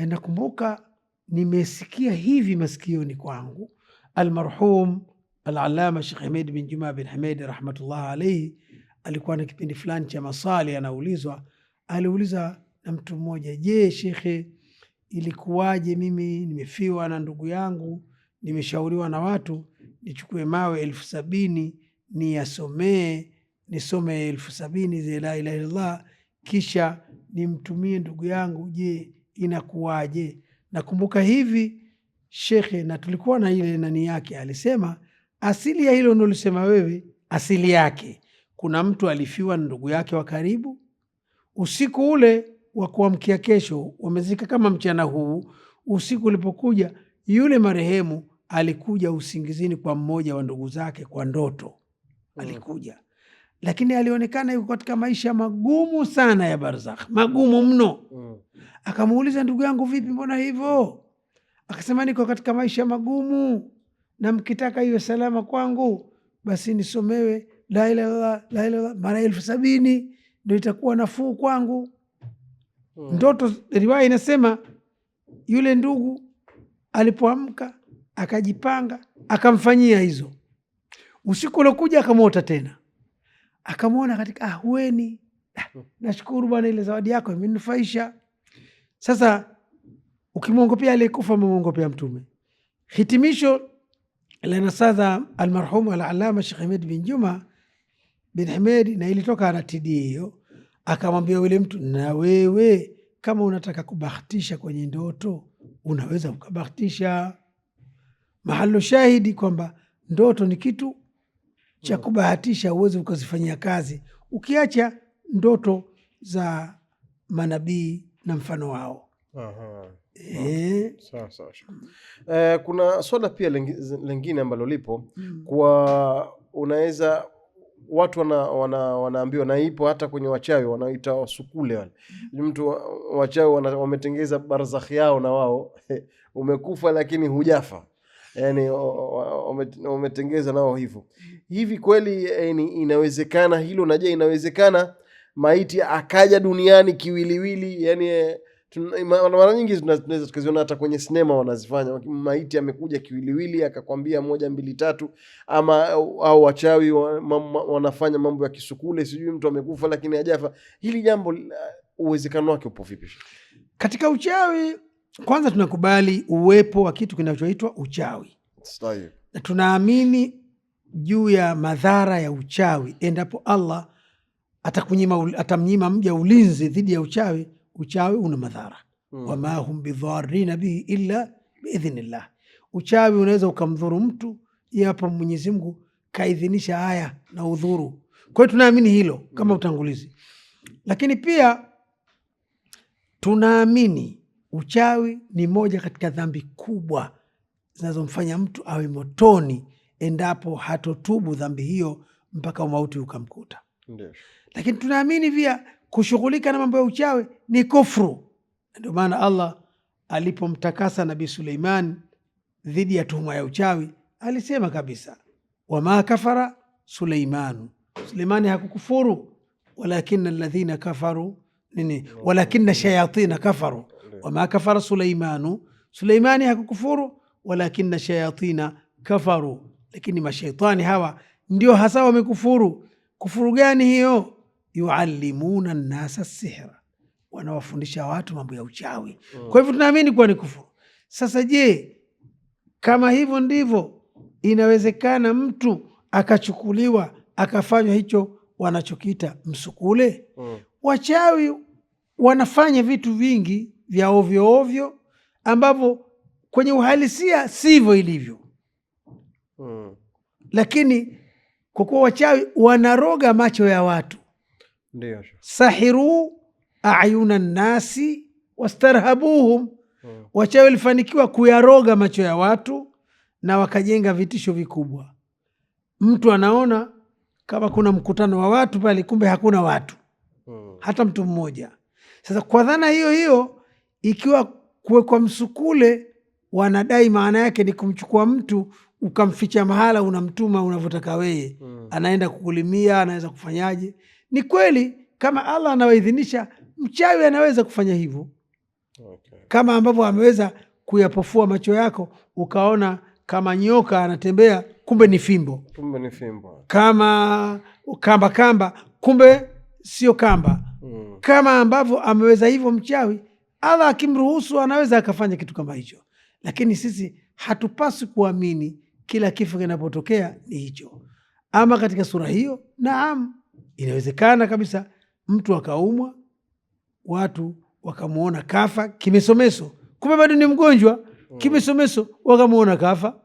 nakumbuka nimesikia hivi masikioni kwangu. Almarhum al-allama Sheikh Hamid bin Juma bin Hamid rahmatullah alayhi alikuwa na kipindi fulani cha maswali, aliuliza na mtu mmoja, je, shekhe, ilikuwaje mimi nimefiwa na ndugu yangu, nimeshauriwa na watu nichukue mawe 70,000 nisome 70,000 za la ilaha illallah kisha nimtumie ndugu yangu, je inakuwaje? Nakumbuka hivi shekhe, na tulikuwa na ile nani yake, alisema asili ya hilo unalusema wewe, asili yake kuna mtu alifiwa na ndugu yake wa karibu, usiku ule wa kuamkia kesho wamezika kama mchana huu, usiku ulipokuja yule marehemu alikuja usingizini kwa mmoja wa ndugu zake kwa ndoto. Alikuja, lakini alionekana yuko katika maisha magumu sana ya barzakh, magumu mno. Akamuuliza, ndugu yangu, vipi, mbona hivyo? Akasema, niko katika maisha magumu, na mkitaka iwe salama kwangu, basi nisomewe la ilaha illallah, la ilaha illallah mara 70,000 ndio itakuwa nafuu kwangu. Ndoto, riwaya inasema yule ndugu alipoamka akajipanga, akamfanyia hizo. Usiku uliokuja akamwota tena, akamwona katika ahueni. Nashukuru bwana, ile zawadi yako imeninufaisha. Sasa ukimwongopea aliyekufa, umemwongopea Mtume. Hitimisho la nasadha almarhumu al-allama Sheikh Ahmed bin Juma bin Ahmed, na ilitoka RTD hiyo, akamwambia yule mtu, na wewe kama unataka kubahatisha kwenye ndoto unaweza ukabahatisha. Mahalo shahidi kwamba ndoto ni kitu cha kubahatisha, uweze ukazifanyia kazi, ukiacha ndoto za manabii na mfano wao. Sawa. Kuna swala pia lingine ambalo lipo kwa unaweza watu wanaambiwa, na ipo hata kwenye wachawi wanaita wasukule wale. Mtu wachawi wametengeza barzakhi yao na wao umekufa lakini hujafa, yani wametengeza nao hivyo. Hivi kweli inawezekana hilo? Na je, inawezekana maiti akaja duniani kiwiliwili? Yani mara nyingi tunaweza tukaziona hata kwenye sinema wanazifanya, maiti amekuja kiwiliwili akakwambia 1 2 3, ama au wachawi wanafanya mambo ya kisukule, sijui mtu amekufa lakini hajafa. Hili jambo uwezekano wake upo vipi? Katika uchawi, kwanza tunakubali uwepo wa kitu kinachoitwa uchawi. Na tunaamini juu ya madhara ya uchawi endapo Allah atamnyima mja ulinzi dhidi ya uchawi. Uchawi una madhara. Wama hum bidharina bihi illa biidhnillah. Uchawi unaweza ukamdhuru mtu yapo Mwenyezi Mungu kaidhinisha haya na udhuru. Kwa hiyo tunaamini hilo kama utangulizi, lakini pia tunaamini uchawi ni moja katika dhambi kubwa zinazomfanya mtu awe motoni endapo hatotubu dhambi hiyo mpaka umauti ukamkuta. Lakini tunaamini pia kushughulika na mambo ya uchawi ni kufru. Ndio maana Allah alipomtakasa Nabii Suleiman dhidi ya tuhuma ya uchawi alisema kabisa, wama kafara Suleimanu, Suleimani hakukufuru, walakinna alladhina kafaru walakinna shayatina kafaru. Wama kafara Suleimanu, Suleimani hakukufuru, walakinna shayatina kafaru, lakini mashaitani hawa ndio hasa wamekufuru. Kufuru gani hiyo? Yuallimuna nnasa sihra, wanawafundisha watu mambo ya uchawi. Kwa hivyo tunaamini kuwa ni kufuru. Sasa je, kama hivyo ndivyo, inawezekana mtu akachukuliwa akafanywa hicho wanachokiita msukule? Wachawi wanafanya vitu vingi vya ovyo ovyo ambavyo kwenye uhalisia sivyo ilivyo. Lakini kwa kuwa wachawi wanaroga macho ya watu, ndio sahiru ayuna nnasi wastarhabuhum. Wachawi walifanikiwa kuyaroga macho ya watu na wakajenga vitisho vikubwa. Mtu anaona kama kuna mkutano wa watu pale, kumbe hakuna watu, hata mtu mmoja. Sasa kwa dhana hiyo hiyo, ikiwa kuwekwa msukule, wanadai maana yake ni kumchukua mtu ukamficha mahala, unamtuma unavyotaka wewe, anaenda kukulimia, anaweza kufanyaje. Ni kweli kama Allah anawaidhinisha, mchawi anaweza kufanya hivyo. Kama ambavyo ameweza kuyapofua macho yako ukaona kama nyoka anatembea, kumbe ni fimbo. Kama kamba, kumbe sio kamba. Kama ambavyo ameweza hivyo mchawi, Allah akimruhusu anaweza akafanya kitu kama hicho. Lakini sisi hatupaswi kuamini kila kifo kinapotokea ni hicho. Ama katika sura hiyo, naam, inawezekana kabisa mtu akaumwa, watu wakamuona kafa kimesomeso, kumbe bado ni mgonjwa. Kimesomeso wakamuona kafa,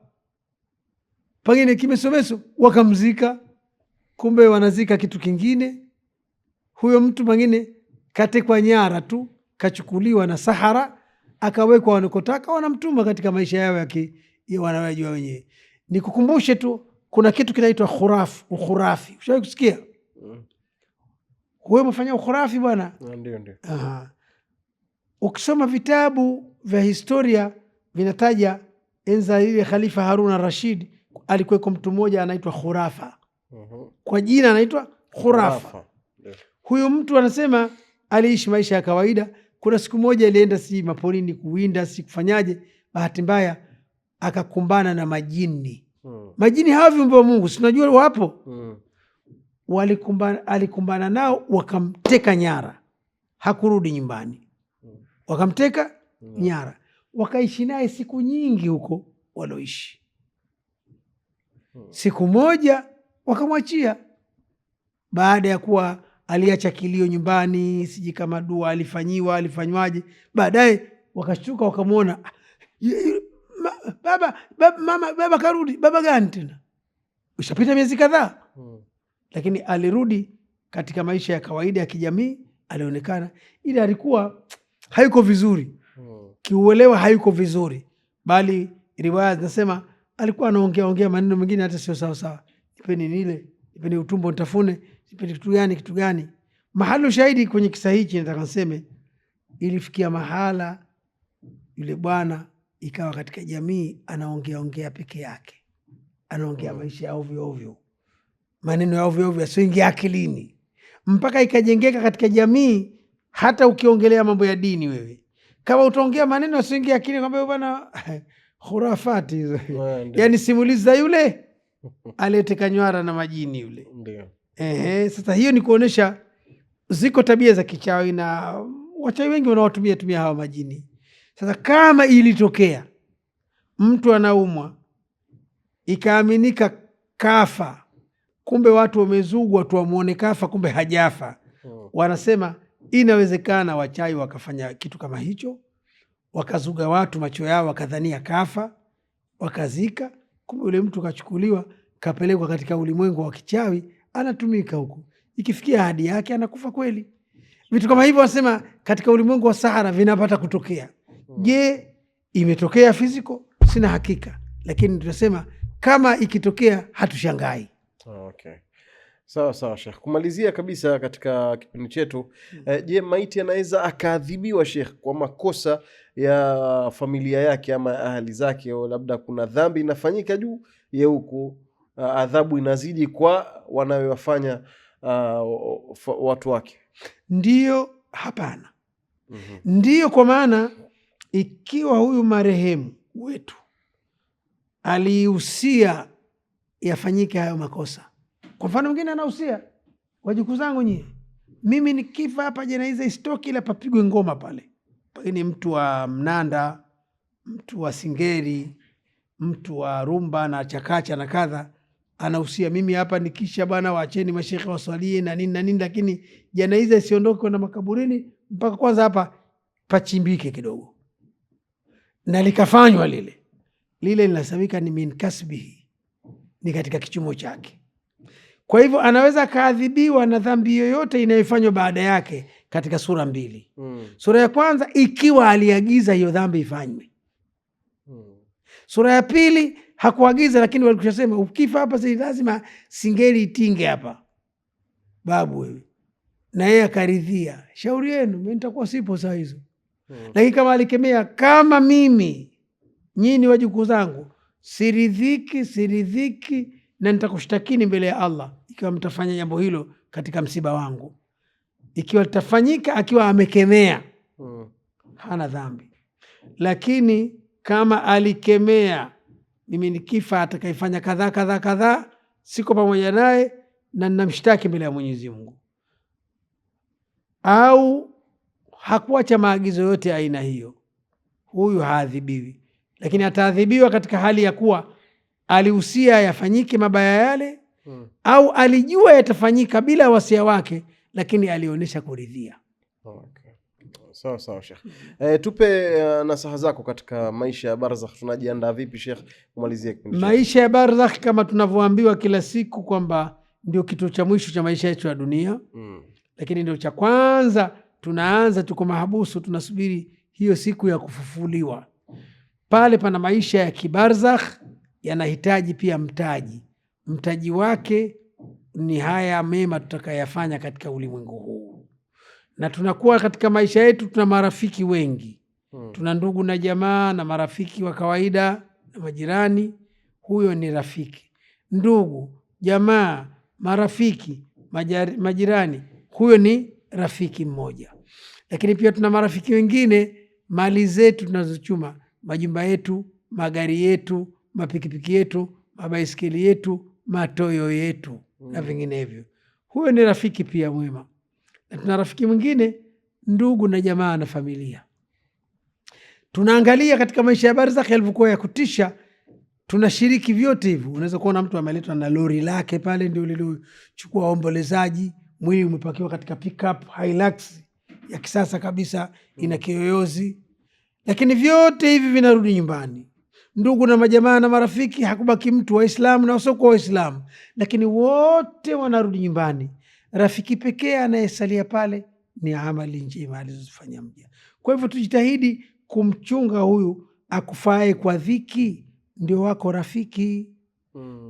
pengine kimesomeso wakamzika, kumbe wanazika kitu kingine. Huyo mtu pengine katekwa nyara tu, kachukuliwa na sahara, akawekwa wanakotaka, wanamtuma katika maisha yao ya wanayojua wenyewe. Nikukumbushe tu, kuna kitu kinaitwa ukhurafi. Ushawahi kusikia? Wewe umefanya ukhurafi bwana? Ndio. Ukisoma vitabu vya historia vinataja enza ile Khalifa Harun al-Rashid alikuweko mtu mmoja anaitwa Khurafa. Kwa jina anaitwa Khurafa. Huyu mtu anasema aliishi maisha ya kawaida. Kuna siku moja alienda si maporini kuwinda, si kufanyaje, bahati mbaya akakumbana na majini. Majini hawa viumbe wa Mungu, si unajua wapo? Alikumbana nao, wakamteka nyara, hakurudi nyumbani. Wakamteka nyara, wakaishi naye siku nyingi huko waloishi. Siku moja wakamwachia, baada ya kuwa aliacha kilio nyumbani, siji kama dua alifanywaje. Baadaye wakashtuka, wakamwona, baba karudi. Baba gani tena? Ushapita miezi kadhaa. Lakini alirudi katika maisha ya kawaida ya kijamii. Alionekana ili alikuwa hayuko vizuri kiuelewa, hayuko vizuri, bali riwaya zinasema alikuwa anaongea maneno mengine hata sio sawa sawa. Nipeni nile, nipeni utumbo nitafune, nipeni kitu gani. Mahali shahidi kwenye kisa hichi nataka niseme, ilifikia mahala yule bwana ikawa katika jamii anaongea peke yake, anaongea maisha ya ovyo ovyo, maneno ya ovyo ovyo yasioingia akilini, mpaka ikajengeka katika jamii. Hata ukiongelea mambo ya dini, wewe kama utaongea maneno yasioingia akilini, kwamba bwana khurafati hizo yani simulizi za yule aliyeteka nywara na majini yule. Sasa hiyo ni kuonesha ziko tabia za kichawi na wachawi wengi wanawatumia hawa majini. Sasa kama ilitokea mtu anaumwa ikaaminika kafa, kumbe watu wamezugwa tu wamuone kafa, kumbe hajafa, wanasema inawezekana wachawi wakafanya kitu kama hicho, wakazuga watu macho yao wakadhania kafa, wakazika, kumbe yule mtu kachukuliwa kapelekwa katika ulimwengu wa kichawi, anatumika huko, ikifikia hadi yake anakufa kweli. Vitu kama hivyo wasema katika ulimwengu wa sahara vinapata kutokea. Je, imetokea fiziko? Sina hakika, lakini tunasema kama ikitokea hatushangai. Okay. Sawa Sheikh. Kumalizia kabisa katika kipindi chetu, je, maiti anaweza akaadhibiwa Sheikh kwa makosa ya familia yake ama ahali zake, au labda kuna dhambi inafanyika juu ya huku adhabu inazidi kwa wanayowafanya watu wake? Ndiyo, hapana. Ndiyo, kwa maana ikiwa huyu marehemu wetu alihusia yafanyike hayo makosa, kwa mfano mwingine anahusia, wajukuu zangu nyie, mimi nikifa hapa jeneza istoki, ila papigwe ngoma pale. Pengine mtu wa mnanda, mtu wa singeri, mtu wa rumba na chakacha na kadha, anahusia, mimi hapa nikisha bwana, waacheni mashekhe waswalie na nini, lakini jeneza isiondoke kwenda makaburini mpaka kwanza hapa pachimbike kidogo. Na likafanywa lile linasabika ni min kasbihi, ni katika kichumo chake. Kwa hivyo anaweza akaadhibiwa na dhambi yoyote inayofanywa baada yake katika sura mbili. Sura ya kwanza, ikiwa aliagiza hiyo dhambi ifanywe. Sura ya pili, hakuagiza, lakini walikushasema ukifa hapa si lazima singeli itinge hapa babu wewe, na yeye akaridhia, shauri yenu, mimi nitakuwa sipo saa hizo. Lakini kama alikemea, kama mimi nyinyi wajukuu zangu siridhiki na nitakushtakini mbele ya Allah ikiwa mtafanya jambo hilo katika msiba wangu. Ikiwa litafanyika akiwa amekemea, hana dhambi. Lakini kama alikemea, mimi nikifa atakaifanya kadhaa, siko pamoja naye na ninamshtaki mbele ya Mwenyezi Mungu, au hakuacha maagizo yote aina hiyo, huyu haadhibiwi. Lakini ataadhibiwa katika hali ya kuwa alihusia yafanyike mabaya yale, au alijua yatafanyika bila wasia wake, lakini alionyesha kuridhia. Okay. Sawa Sheikh. Tupe nasaha zako katika maisha ya barzakh. Tunajiandaa vipi Sheikh kumalizia kipindi? Maisha ya barzakh kama tunavyoambiwa kila siku kwamba ndio kituo cha mwisho cha maisha yetu ya dunia, lakini ndio cha kwanza. Tunaanza, tuko mahabusu, tunasubiri hiyo siku ya kufufuliwa. Pale pana maisha ya kibarzakh, yanahitaji pia mtaji. Mtaji wake ni haya mema tutakayafanya katika ulimwengu huu, na tunakuwa katika maisha yetu tuna marafiki wengi. Tuna ndugu na jamaa na marafiki wa kawaida na majirani. Huyo ni rafiki. Ndugu, jamaa, marafiki, majirani, huyo ni rafiki mmoja. Lakini pia tuna marafiki wengine, mali zetu tunazochuma, majumba yetu, magari yetu, mapikipiki yetu, mabaiskeli yetu, matoyo yetu na vinginevyo. Huyo ni rafiki pia mwema. Na tuna rafiki mwingine, ndugu na jamaa na familia. Tunaangalia katika maisha ya barzakh yalivyokuwa ya kutisha, tunashiriki vyote hivyo. Unaweza kuona mtu ameletwa na lori lake pale, ndio lililochukua waombolezaji, mwili umepakiwa katika pickup Hilux ya kisasa kabisa, ina kiyoyozi, lakini vyote hivi vinarudi nyumbani. Ndugu na majamaa na marafiki, hakubaki mtu, Waislamu na wasiokuwa Waislamu, lakini wote wanarudi nyumbani. Rafiki pekee anayesalia pale ni amali njema alizofanya mja. Kwa hivyo tujitahidi kumchunga huyu akufae kwa dhiki, ndio wako rafiki.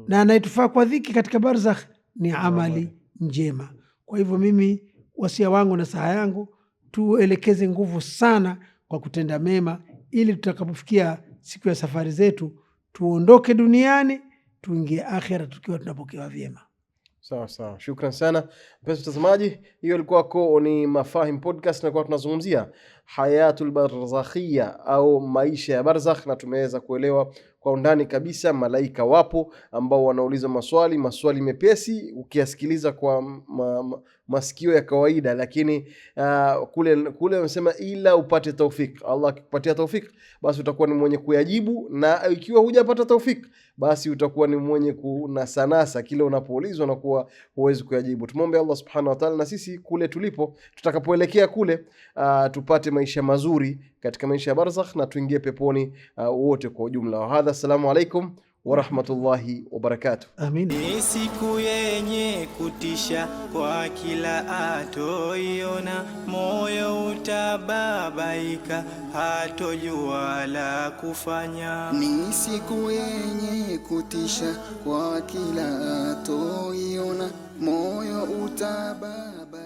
Na anayetufaa kwa dhiki katika barzakh ni amali njema. Kwa hivyo mimi wasia wangu na saha yangu, tuelekeze nguvu sana kwa kutenda mema, ili tutakapofikia siku ya safari zetu tuondoke duniani tuingie akhera tukiwa tunapokewa vyema. Sawa sawa, shukran sana mpenzi mtazamaji. Hiyo ilikuwa ni Mafahim Podcast, na kwa tunazungumzia hayatul barzakhia au maisha ya barzakh, na tumeweza kuelewa kwa undani kabisa. Malaika wapo ambao wanauliza maswali mepesi ukiyasikiliza kwa masikio ya kawaida, lakini kule wamesema ila upate taufik. Allah akikupatia taufik, basi utakuwa ni mwenye kuyajibu, na ikiwa hujapata taufik, basi utakuwa ni mwenye kunasanasa kile unapoulizwa na kuwa huwezi kuyajibu. Tumombe Allah subhanahu wa ta'ala na sisi kule tulipo, tutakapoelekea kule, tupate maisha mazuri katika maisha ya barzakh na tuingie peponi wote kwa ujumla. Wa hadha, assalamu alaikum wa rahmatullahi wa barakatuh. Amin. Ni siku yenye kutisha kwa kila atoiona, moyo utababaika, hatojua la kufanya. Ni siku yenye kutisha kwa kila atoiona, moyo utababa